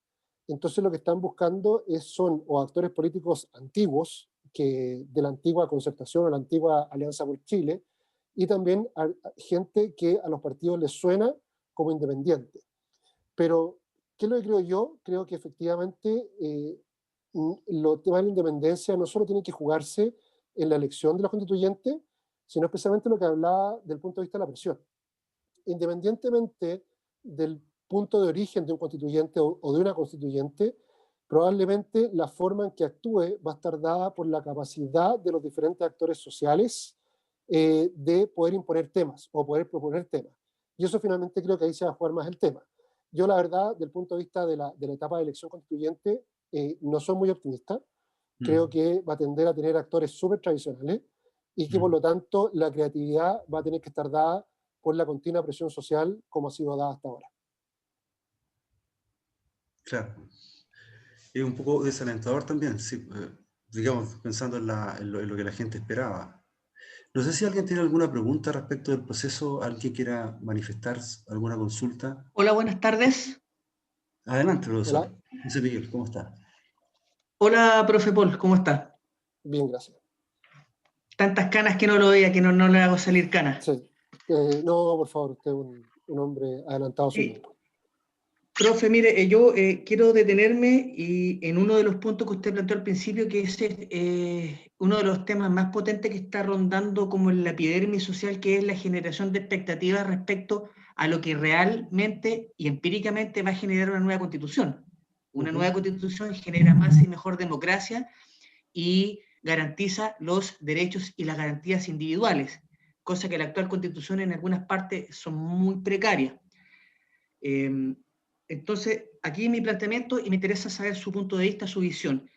Entonces lo que están buscando son o actores políticos antiguos, que de la antigua Concertación o la antigua Alianza por Chile, y también gente que a los partidos les suena como independiente. Pero, ¿qué es lo que creo yo? Creo que efectivamente los temas de la independencia no solo tienen que jugarse en la elección de los constituyentes, sino especialmente lo que hablaba del punto de vista de la presión. Independientemente del punto de origen de un constituyente o de una constituyente, probablemente la forma en que actúe va a estar dada por la capacidad de los diferentes actores sociales de poder imponer temas o poder proponer temas. Y eso finalmente creo que ahí se va a jugar más el tema. Yo la verdad, del punto de vista de la etapa de elección constituyente, no soy muy optimista. Creo que va a tender a tener actores súper tradicionales y que por lo tanto la creatividad va a tener que estar dada por la continua presión social como ha sido dada hasta ahora. Claro. Es un poco desalentador también, sí, digamos, pensando en lo que la gente esperaba. No sé si alguien tiene alguna pregunta respecto del proceso, alguien quiera manifestar alguna consulta. Hola, buenas tardes. Adelante, profesor. Hola. José Miguel, ¿cómo está? Hola, profe Paul, ¿cómo está? Bien, gracias. Tantas canas que no lo veía, que no le hago salir canas. Sí. No, por favor, usted es un hombre adelantado a su tiempo. Profe, mire, yo quiero detenerme en uno de los puntos que usted planteó al principio, que es uno de los temas más potentes que está rondando como en la epidermis social, que es la generación de expectativas respecto a lo que realmente y empíricamente va a generar una nueva constitución. Una nueva constitución genera más y mejor democracia y garantiza los derechos y las garantías individuales, cosa que la actual constitución en algunas partes son muy precarias. Entonces, aquí mi planteamiento, y me interesa saber su punto de vista, su visión.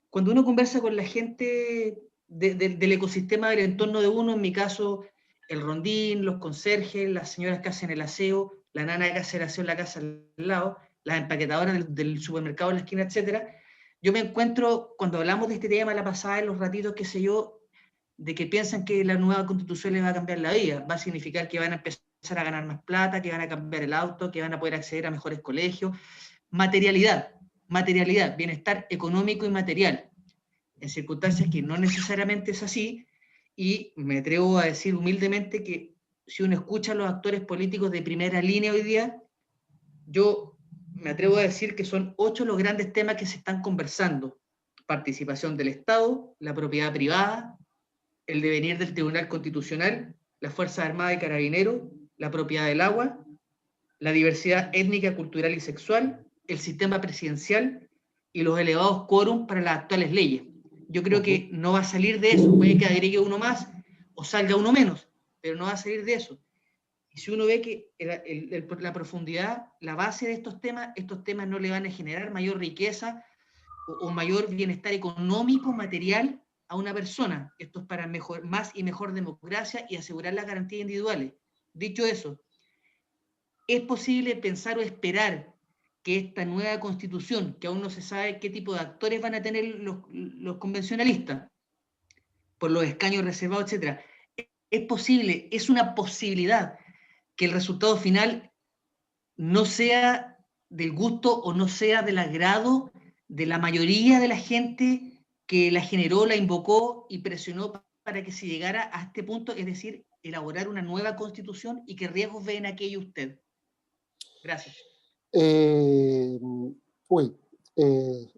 Cuando uno conversa con la gente del ecosistema del entorno de uno, en mi caso, el rondín, los conserjes, las señoras que hacen el aseo, la nana que hace el aseo en la casa al lado, las empaquetadoras del supermercado en la esquina, etcétera, yo me encuentro, cuando hablamos de este tema la pasada, en los ratitos, qué sé yo, de que piensan que la nueva constitución les va a cambiar la vida, va a significar que van a empezar a ganar más plata, que van a cambiar el auto, que van a poder acceder a mejores colegios. Materialidad, bienestar económico y material, en circunstancias que no necesariamente es así, y me atrevo a decir humildemente que si uno escucha a los actores políticos de primera línea hoy día, yo me atrevo a decir que son 8 los grandes temas que se están conversando: participación del Estado, la propiedad privada, el devenir del Tribunal Constitucional, las Fuerzas Armadas y Carabineros, la propiedad del agua, la diversidad étnica, cultural y sexual, el sistema presidencial y los elevados quórum para las actuales leyes. Yo creo que no va a salir de eso, puede que agregue uno más o salga uno menos, pero no va a salir de eso. Y si uno ve que la profundidad, la base de estos temas no le van a generar mayor riqueza o mayor bienestar económico, material a una persona. Esto es para más y mejor democracia y asegurar las garantías individuales. Dicho eso, ¿es posible pensar o esperar que esta nueva constitución, que aún no se sabe qué tipo de actores van a tener los convencionalistas, por los escaños reservados, etcétera, es posible, es una posibilidad que el resultado final no sea del gusto o no sea del agrado de la mayoría de la gente que la generó, la invocó y presionó para que se llegara a este punto, es decir, elaborar una nueva constitución? ¿Y qué riesgos ve en aquello usted? Gracias.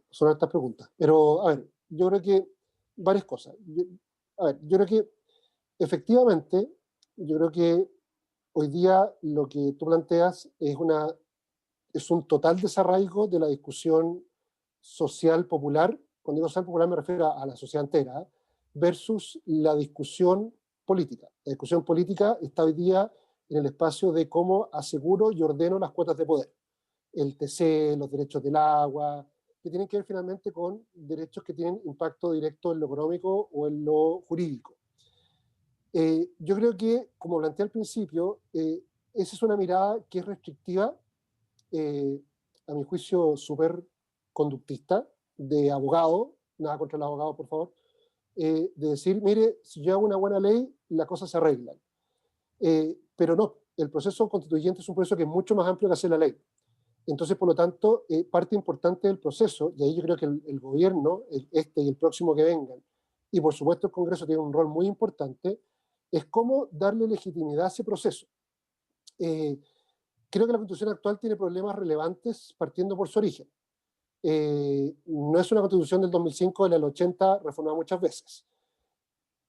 Son estas preguntas. Pero, a ver, yo creo que varias cosas. Yo creo que efectivamente, yo creo que hoy día lo que tú planteas es un total desarraigo de la discusión social popular. Cuando digo social popular me refiero a la sociedad entera, versus la discusión política. La discusión política está hoy día en el espacio de cómo aseguro y ordeno las cuotas de poder. El TC, los derechos del agua, que tienen que ver finalmente con derechos que tienen impacto directo en lo económico o en lo jurídico. Yo creo que, como planteé al principio, esa es una mirada que es restrictiva, a mi juicio súper conductista, de abogado, nada contra el abogado, por favor, de decir, mire, si yo hago una buena ley, las cosas se arreglan. pero no, el proceso constituyente es un proceso que es mucho más amplio que hacer la ley. Entonces, por lo tanto, parte importante del proceso, y ahí yo creo que el gobierno, este y el próximo que vengan, y por supuesto el Congreso tiene un rol muy importante, es cómo darle legitimidad a ese proceso. Creo que la Constitución actual tiene problemas relevantes partiendo por su origen. No es una Constitución del 2005, de la del 80, reformada muchas veces.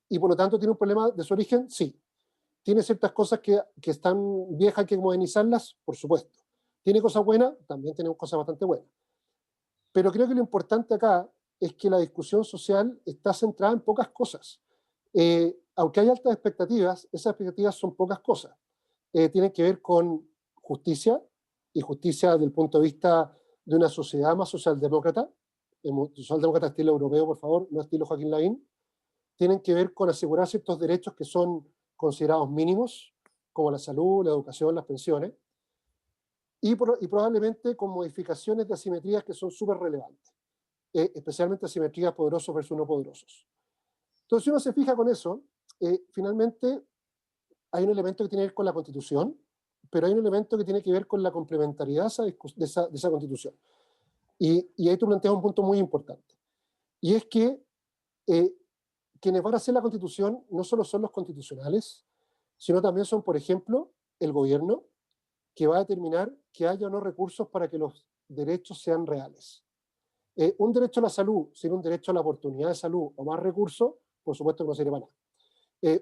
Y por lo tanto, ¿tiene un problema de su origen? Sí. ¿Tiene ciertas cosas que están viejas, hay que modernizarlas? Por supuesto. ¿Tiene cosas buenas? También tiene cosas bastante buenas. Pero creo que lo importante acá es que la discusión social está centrada en pocas cosas. Aunque hay altas expectativas, esas expectativas son pocas cosas. Tienen que ver con justicia, y justicia desde el punto de vista de una sociedad más socialdemócrata, socialdemócrata estilo europeo, por favor, no estilo Joaquín Lavín. Tienen que ver con asegurar ciertos derechos que son considerados mínimos, como la salud, la educación, las pensiones, y probablemente con modificaciones de asimetrías que son súper relevantes, especialmente asimetrías poderosos versus no poderosos. Entonces, si uno se fija con eso, finalmente hay un elemento que tiene que ver con la Constitución, pero hay un elemento que tiene que ver con la complementariedad de esa Constitución. Y ahí tú planteas un punto muy importante. Y es que quienes van a hacer la Constitución no solo son los constitucionales, sino también son, por ejemplo, el gobierno, que va a determinar que haya o no recursos para que los derechos sean reales. Un derecho a la salud sin un derecho a la oportunidad de salud o más recursos, por supuesto que no sirve para nada.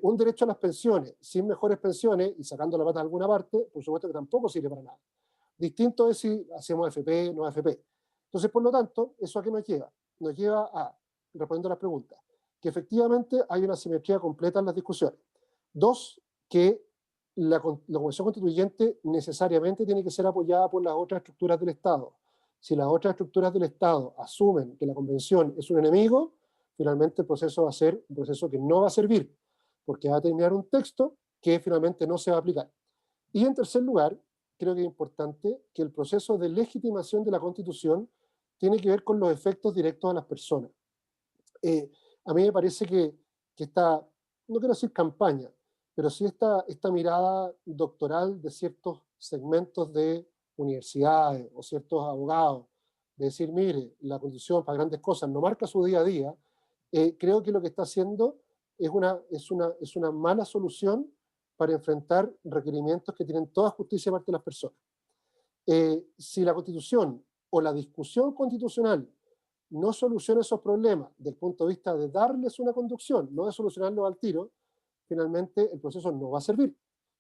Un derecho a las pensiones sin mejores pensiones y sacando la pata de alguna parte, por supuesto que tampoco sirve para nada. Distinto es si hacemos AFP, no AFP. Entonces, por lo tanto, ¿eso a qué nos lleva? Nos lleva a, respondiendo a las preguntas, que efectivamente hay una simetría completa en las discusiones. Dos, que la Convención Constituyente necesariamente tiene que ser apoyada por las otras estructuras del Estado. Si las otras estructuras del Estado asumen que la Convención es un enemigo, finalmente el proceso va a ser un proceso que no va a servir, porque va a terminar un texto que finalmente no se va a aplicar. Y en tercer lugar, creo que es importante que el proceso de legitimación de la Constitución tiene que ver con los efectos directos a las personas. A mí me parece que esta, no quiero decir campaña, pero sí esta mirada doctoral de ciertos segmentos de universidades o ciertos abogados, de decir, mire, la Constitución para grandes cosas no marca su día a día, creo que lo que está haciendo es una mala solución para enfrentar requerimientos que tienen toda justicia de parte de las personas. Si la Constitución o la discusión constitucional no soluciona esos problemas desde el punto de vista de darles una conducción, no de solucionarlos al tiro, finalmente el proceso no va a servir.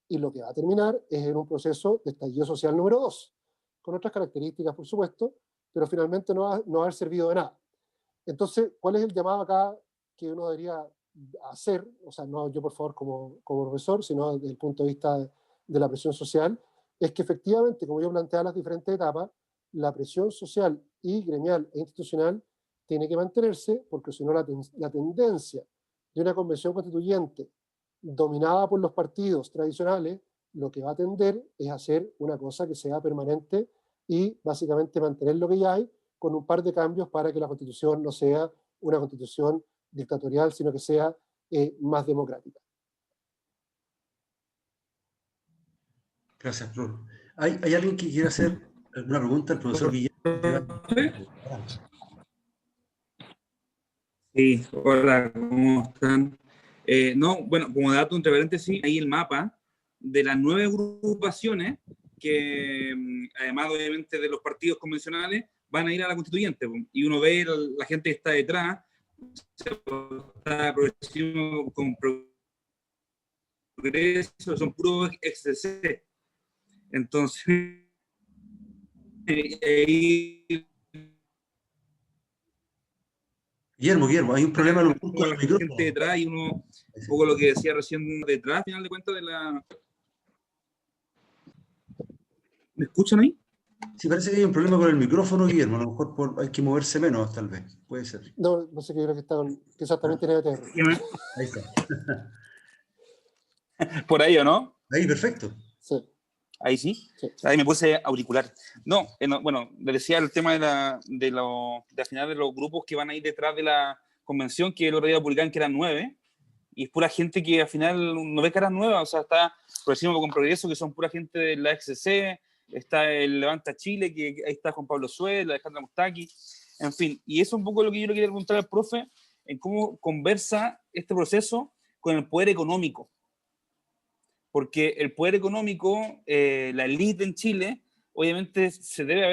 Y lo que va a terminar es en un proceso de estallido social número 2, con otras características, por supuesto, pero finalmente no va a haber servido de nada. Entonces, ¿cuál es el llamado acá que uno debería hacer? O sea, no yo por favor como profesor, sino desde el punto de vista de la presión social, es que efectivamente, como yo planteaba las diferentes etapas, la presión social y gremial e institucional tiene que mantenerse, porque si no la tendencia de una convención constituyente dominada por los partidos tradicionales, lo que va a tender es hacer una cosa que sea permanente y básicamente mantener lo que ya hay con un par de cambios para que la Constitución no sea una Constitución dictatorial, sino que sea más democrática. Gracias, Flor. ¿Hay alguien que quiera hacer alguna pregunta al profesor Guillermo? Sí, hola, ¿cómo están? No, bueno, como dato entre paréntesis, ahí el mapa de las 9 agrupaciones que, además obviamente de los partidos convencionales, van a ir a la constituyente. Y uno ve la gente que está detrás, está progresivo con progreso, son puros XCC. Entonces, Guillermo, hay un problema con la gente detrás y uno, un poco lo que decía recién detrás, al final de cuentas de la... ¿Me escuchan ahí? Sí, parece que hay un problema con el micrófono, Guillermo. A lo mejor hay que moverse menos, tal vez. Puede ser. No sé, que yo creo que exactamente en EBTR. Ahí está. ¿Por ahí o no? Ahí, perfecto. Sí. ¿Ahí sí? Sí. Ahí me puse auricular. No, bueno, le decía el tema de al final de los grupos que van a ir detrás de la convención, que el otro día publicaron que eran 9, y es pura gente que al final no ve caras nuevas, o sea, está Progresismo con Progreso, que son pura gente de la XC, está el Levanta Chile, que ahí está Juan Pablo Suez, la Alejandra Mustaki, en fin, y eso es un poco lo que yo le quería preguntar al profe, en cómo conversa este proceso con el poder económico, porque el poder económico, la élite en Chile, obviamente se debe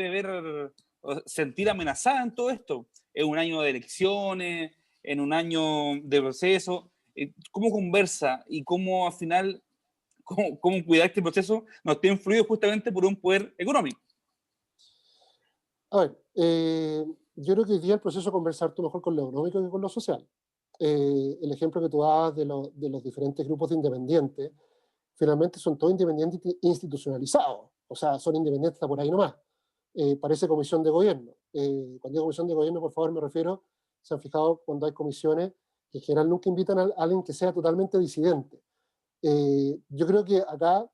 ver, sentir amenazada en todo esto, en un año de elecciones, en un año de proceso, ¿cómo conversa y cómo al final, cómo cuidar que este proceso no esté influido justamente por un poder económico? A ver, yo creo que hoy día el proceso de conversar tú mejor con lo económico que con lo social. El ejemplo que tú das de los diferentes grupos de independientes, finalmente son todos independientes institucionalizados, o sea, son independientes hasta por ahí nomás. Parece comisión de gobierno. Cuando digo comisión de gobierno, por favor, me refiero, se han fijado cuando hay comisiones que en general nunca invitan a alguien que sea totalmente disidente. Yo creo que acá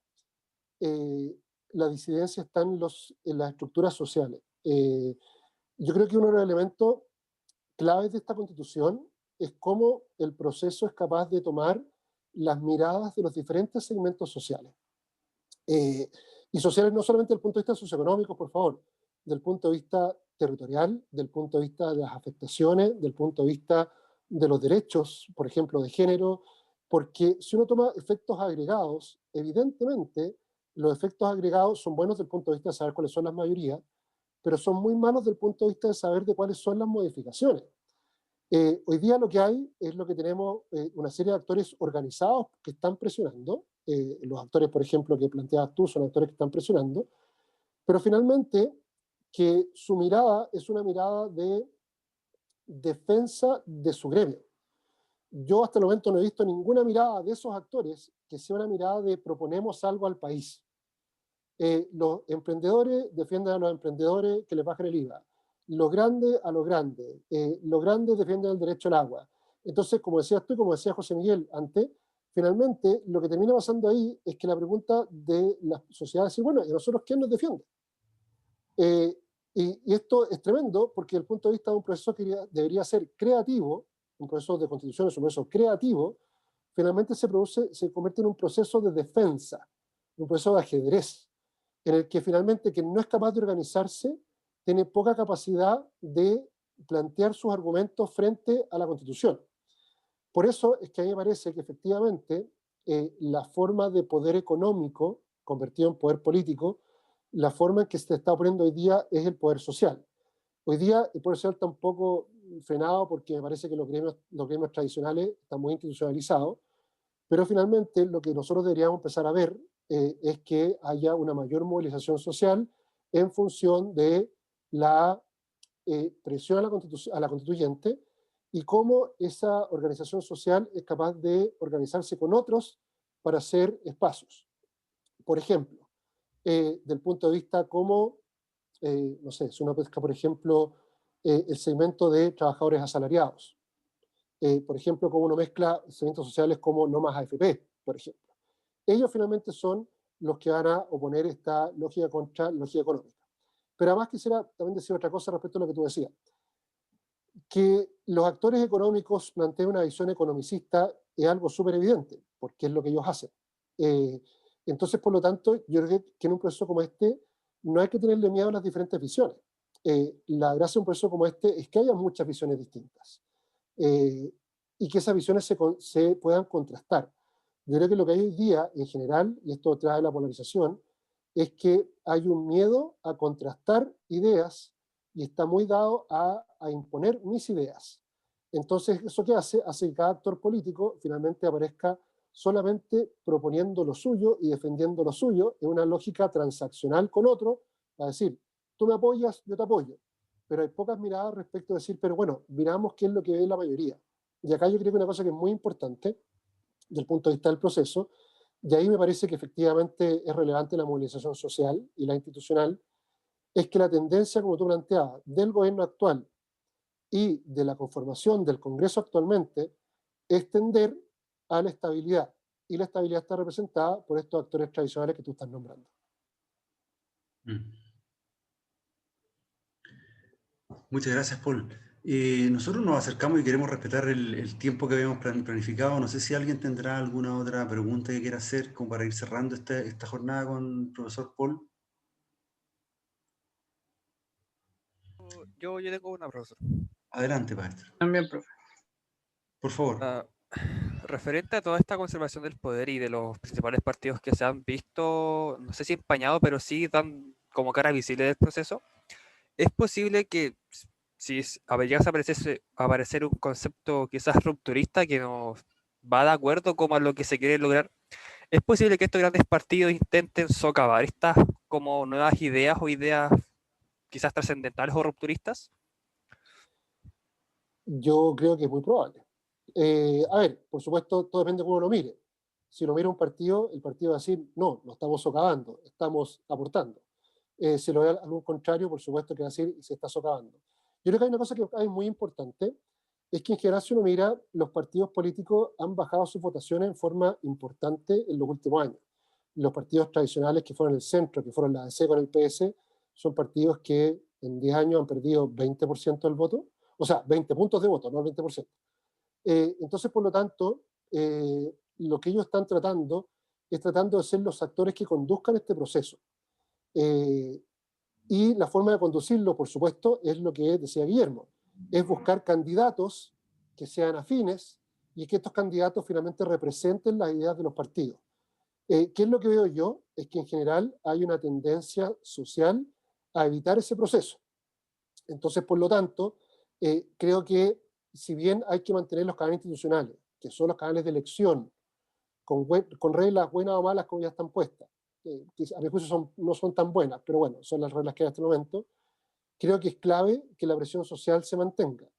la disidencia está en las estructuras sociales. Yo creo que uno de los elementos claves de esta constitución es cómo el proceso es capaz de tomar las miradas de los diferentes segmentos sociales. Y sociales no solamente desde el punto de vista socioeconómico, por favor, del punto de vista territorial, del punto de vista de las afectaciones, del punto de vista de los derechos, por ejemplo, de género, porque si uno toma efectos agregados, evidentemente los efectos agregados son buenos desde el punto de vista de saber cuáles son las mayorías, pero son muy malos desde el punto de vista de saber de cuáles son las modificaciones. Hoy día lo que hay es lo que tenemos una serie de actores organizados que están presionando. Los actores, por ejemplo, que planteabas tú son actores que están presionando, pero finalmente que su mirada es una mirada de defensa de su gremio. Yo hasta el momento no he visto ninguna mirada de esos actores que sea una mirada de proponemos algo al país. Los emprendedores defienden a los emprendedores que les bajen el IVA. Los grandes a los grandes. Los grandes defienden el derecho al agua. Entonces, como decías tú y como decía José Miguel antes, finalmente lo que termina pasando ahí es que la pregunta de la sociedad es decir, bueno, ¿y nosotros quién nos defiende? Y esto es tremendo porque desde el punto de vista de un proceso que debería ser creativo, un proceso de constitución es un proceso creativo, finalmente se convierte en un proceso de defensa, un proceso de ajedrez, en el que finalmente quien no es capaz de organizarse tiene poca capacidad de plantear sus argumentos frente a la Constitución. Por eso es que a mí me parece que efectivamente la forma de poder económico convertido en poder político, la forma en que se está poniendo hoy día es el poder social. Hoy día el poder social está un poco frenado porque me parece que los gremios tradicionales están muy institucionalizados, pero finalmente lo que nosotros deberíamos empezar a ver es que haya una mayor movilización social en función de la presión a la constituyente y cómo esa organización social es capaz de organizarse con otros para hacer espacios. Por ejemplo, del punto de vista como, no sé, si uno pesca, por ejemplo, el segmento de trabajadores asalariados. Por ejemplo, como uno mezcla segmentos sociales como no más AFP, por ejemplo. Ellos finalmente son los que van a oponer esta lógica contra lógica económica. Pero además quisiera también decir otra cosa respecto a lo que tú decías. Que los actores económicos planteen una visión economicista es algo súper evidente, porque es lo que ellos hacen. Entonces, por lo tanto, yo creo que en un proceso como este no hay que tenerle miedo a las diferentes visiones. La gracia de un proceso como este es que haya muchas visiones distintas y que esas visiones se puedan contrastar. Yo creo que lo que hay hoy día, en general, y esto trae la polarización, es que hay un miedo a contrastar ideas y está muy dado a imponer mis ideas. Entonces, ¿eso qué hace? Hace que cada actor político finalmente aparezca solamente proponiendo lo suyo y defendiendo lo suyo en una lógica transaccional con otro, a decir, tú me apoyas, yo te apoyo. Pero hay pocas miradas respecto a decir, pero bueno, miramos qué es lo que ve la mayoría. Y acá yo creo que una cosa que es muy importante, desde el punto de vista del proceso, y ahí me parece que efectivamente es relevante la movilización social y la institucional, es que la tendencia, como tú planteabas, del gobierno actual y de la conformación del Congreso actualmente, es tender a la estabilidad. Y la estabilidad está representada por estos actores tradicionales que tú estás nombrando. Muchas gracias, Paul. Nosotros nos acercamos y queremos respetar el tiempo que habíamos planificado. No sé si alguien tendrá alguna otra pregunta que quiera hacer como para ir cerrando esta jornada con el profesor Paul. Yo tengo una, profesor. Adelante, maestro. También, profe. Por favor. Referente a toda esta conservación del poder y de los principales partidos que se han visto, no sé si empañados, pero sí dan como cara visible del proceso, ¿es posible que si llegase a aparecer un concepto quizás rupturista que nos va de acuerdo como a lo que se quiere lograr, es posible que estos grandes partidos intenten socavar estas como nuevas ideas o ideas quizás trascendentales o rupturistas? Yo creo que es muy probable. A ver, por supuesto, todo depende de cómo lo mire. Si lo mira un partido, el partido va a decir, no, no estamos socavando, estamos aportando. Si lo ve algún contrario, por supuesto que va a decir, se está socavando. Yo creo que hay una cosa que es muy importante, es que en general si uno mira, los partidos políticos han bajado sus votaciones en forma importante en los últimos años. Los partidos tradicionales que fueron el centro, que fueron la ADC con el PS, son partidos que en 10 años han perdido 20% del voto, o sea, 20 puntos de voto, no el 20%. Entonces, por lo tanto, lo que ellos están tratando es tratando de ser los actores que conduzcan este proceso. Y la forma de conducirlo, por supuesto, es lo que decía Guillermo, es buscar candidatos que sean afines y que estos candidatos finalmente representen las ideas de los partidos. ¿Qué es lo que veo yo? Es que en general hay una tendencia social a evitar ese proceso. Entonces, por lo tanto, creo que si bien hay que mantener los canales institucionales, que son los canales de elección, con reglas buenas o malas como ya están puestas, que a mi juicio no son tan buenas, pero bueno, son las reglas que hay hasta el momento, creo que es clave que la presión social se mantenga.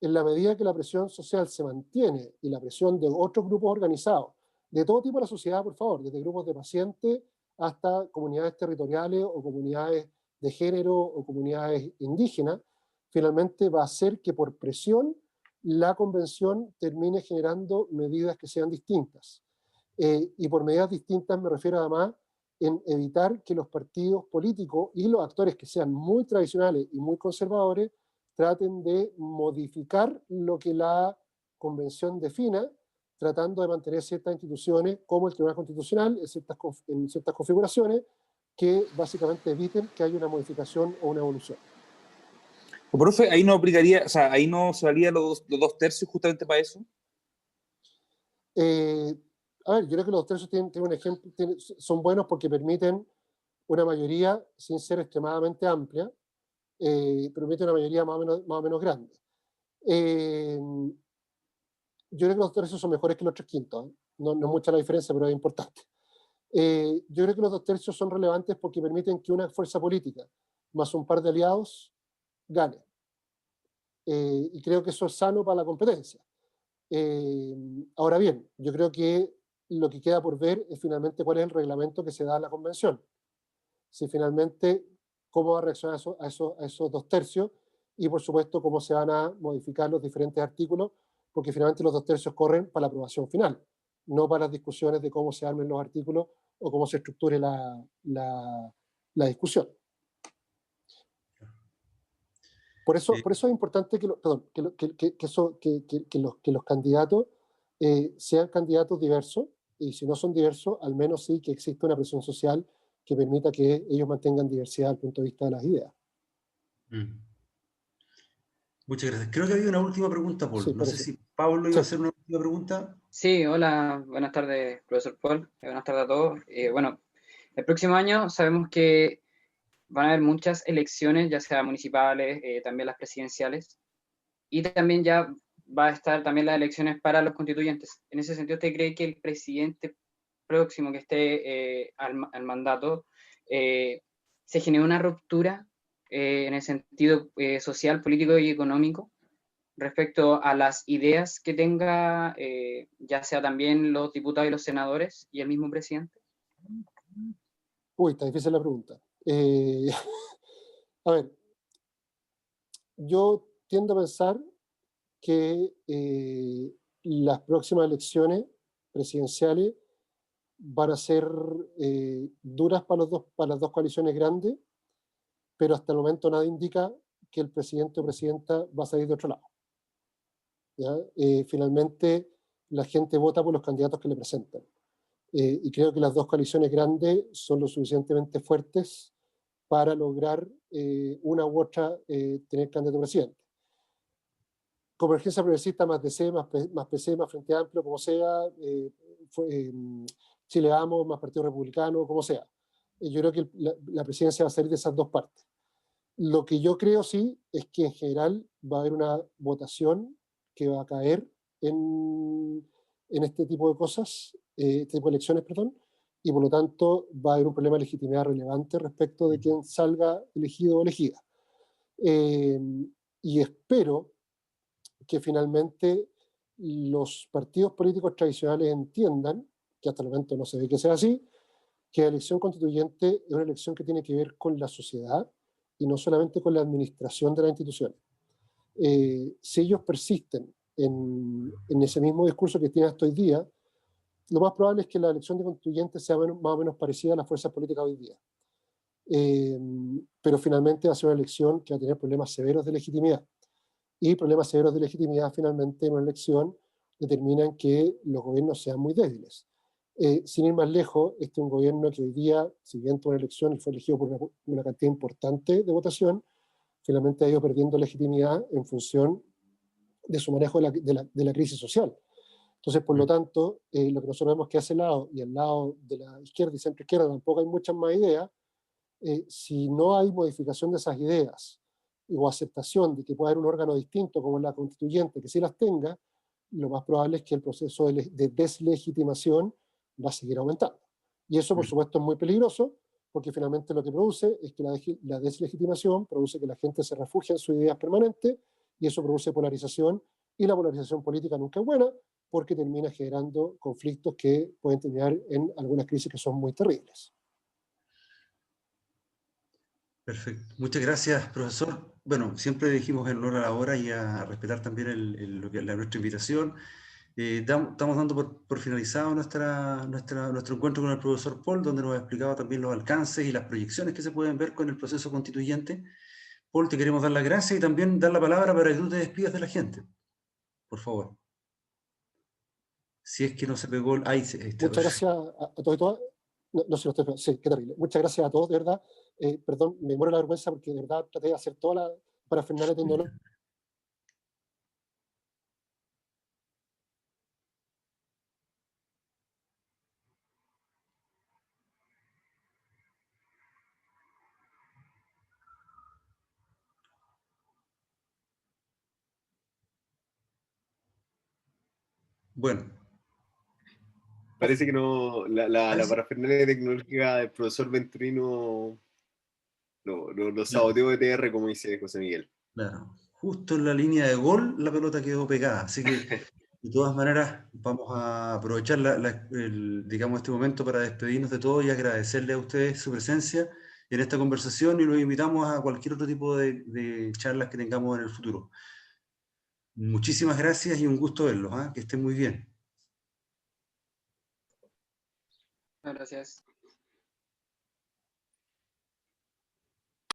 En la medida que la presión social se mantiene y la presión de otros grupos organizados, de todo tipo de la sociedad, por favor, desde grupos de pacientes hasta comunidades territoriales o comunidades de género o comunidades indígenas, finalmente va a hacer que por presión la convención termine generando medidas que sean distintas. Y por medidas distintas me refiero además en evitar que los partidos políticos y los actores que sean muy tradicionales y muy conservadores traten de modificar lo que la convención defina, tratando de mantener ciertas instituciones como el Tribunal Constitucional en ciertas configuraciones que básicamente eviten que haya una modificación o una evolución. O profe, ahí no aplicaría, o sea, ahí no se valía los 2/3 justamente para eso. A ver, yo creo que los 2/3 tienen un ejemplo, son buenos porque permiten una mayoría sin ser extremadamente amplia, permite una mayoría más o menos grande. Yo creo que los 2/3 son mejores que los 3/5. No es mucha la diferencia, pero es importante. Yo creo que los 2/3 son relevantes porque permiten que una fuerza política más un par de aliados gane. Y creo que eso es sano para la competencia. Ahora bien, yo creo que lo que queda por ver es finalmente cuál es el reglamento que se da a la convención. Si finalmente, cómo va a reaccionar a esos 2/3 y por supuesto cómo se van a modificar los diferentes artículos, porque finalmente los 2/3 corren para la aprobación final, no para las discusiones de cómo se armen los artículos o cómo se estructure la discusión. Por eso es importante que los candidatos sean candidatos diversos, y si no son diversos, al menos sí que exista una presión social que permita que ellos mantengan diversidad desde el punto de vista de las ideas. Muchas gracias. Creo que había una última pregunta, Paul. Sí, no sé si Pablo iba a hacer una última pregunta. Sí, hola, buenas tardes, profesor Paul. Buenas tardes a todos. Bueno, el próximo año sabemos que van a haber muchas elecciones, ya sea municipales, también las presidenciales, y también ya va a estar también las elecciones para los constituyentes. En ese sentido, ¿usted cree que el presidente próximo que esté al mandato se genere una ruptura en el sentido social, político y económico respecto a las ideas que tenga, ya sea también los diputados y los senadores y el mismo presidente? Uy, está difícil la pregunta. A ver, yo tiendo a pensar que las próximas elecciones presidenciales van a ser duras para las dos coaliciones grandes, pero hasta el momento nada indica que el presidente o presidenta va a salir de otro lado. ¿Ya? Finalmente, la gente vota por los candidatos que le presentan. Y creo que las dos coaliciones grandes son lo suficientemente fuertes para lograr una u otra tener candidato a presidente. Convergencia Progresista más DC, más PC, más Frente Amplio, como sea, Chile Vamos, más Partido Republicano, como sea. Yo creo que la presidencia va a salir de esas dos partes. Lo que yo creo sí es que en general va a haber una votación que va a caer en este tipo de cosas, este tipo de elecciones, perdón, y por lo tanto va a haber un problema de legitimidad relevante respecto de quién salga elegido o elegida. Y espero que finalmente los partidos políticos tradicionales entiendan, que hasta el momento no se ve que sea así, que la elección constituyente es una elección que tiene que ver con la sociedad y no solamente con la administración de las instituciones. Si ellos persisten en ese mismo discurso que tienen hasta hoy día, lo más probable es que la elección de constituyente sea más o menos parecida a las fuerzas políticas hoy día. Pero finalmente va a ser una elección que va a tener problemas severos de legitimidad. Y problemas severos de legitimidad finalmente en una elección determinan que los gobiernos sean muy débiles. Sin ir más lejos, este es un gobierno que hoy día, si bien tuvo una elección y fue elegido por una cantidad importante de votación, finalmente ha ido perdiendo legitimidad en función de su manejo de la crisis social. Entonces, por lo tanto, lo que nosotros vemos que hace el lado y al lado de la izquierda y centro izquierda tampoco hay muchas más ideas. Si no hay modificación de esas ideas o aceptación de que pueda haber un órgano distinto como la constituyente que sí las tenga, lo más probable es que el proceso de deslegitimación va a seguir aumentando. Y eso, por supuesto, es muy peligroso, porque finalmente lo que produce es que la deslegitimación produce que la gente se refugie en sus ideas permanentes, y eso produce polarización, y la polarización política nunca es buena, porque termina generando conflictos que pueden terminar en algunas crisis que son muy terribles. Perfecto. Muchas gracias, profesor. Bueno, siempre dijimos en honor a la hora y a respetar también nuestra invitación. Estamos dando por finalizado nuestro encuentro con el profesor Paul, donde nos ha explicado también los alcances y las proyecciones que se pueden ver con el proceso constituyente. Paul, te queremos dar las gracias y también dar la palabra para que tú te despidas de la gente. Por favor. Si es que no se pegó... Muchas gracias a todos y todas. No sé, sí, qué terrible. Muchas gracias a todos, de verdad. Perdón, me muero la vergüenza porque de verdad traté de hacer toda la parafernalia tecnológica. Bueno. Parece que no, la parafernalia tecnológica del profesor Venturino lo saboteó ETR, como dice José Miguel. Claro, justo en la línea de gol la pelota quedó pegada, así que de todas maneras vamos a aprovechar digamos, este momento para despedirnos de todos y agradecerle a ustedes su presencia en esta conversación, y los invitamos a cualquier otro tipo de charlas que tengamos en el futuro. Muchísimas gracias y un gusto verlos, que estén muy bien. Gracias.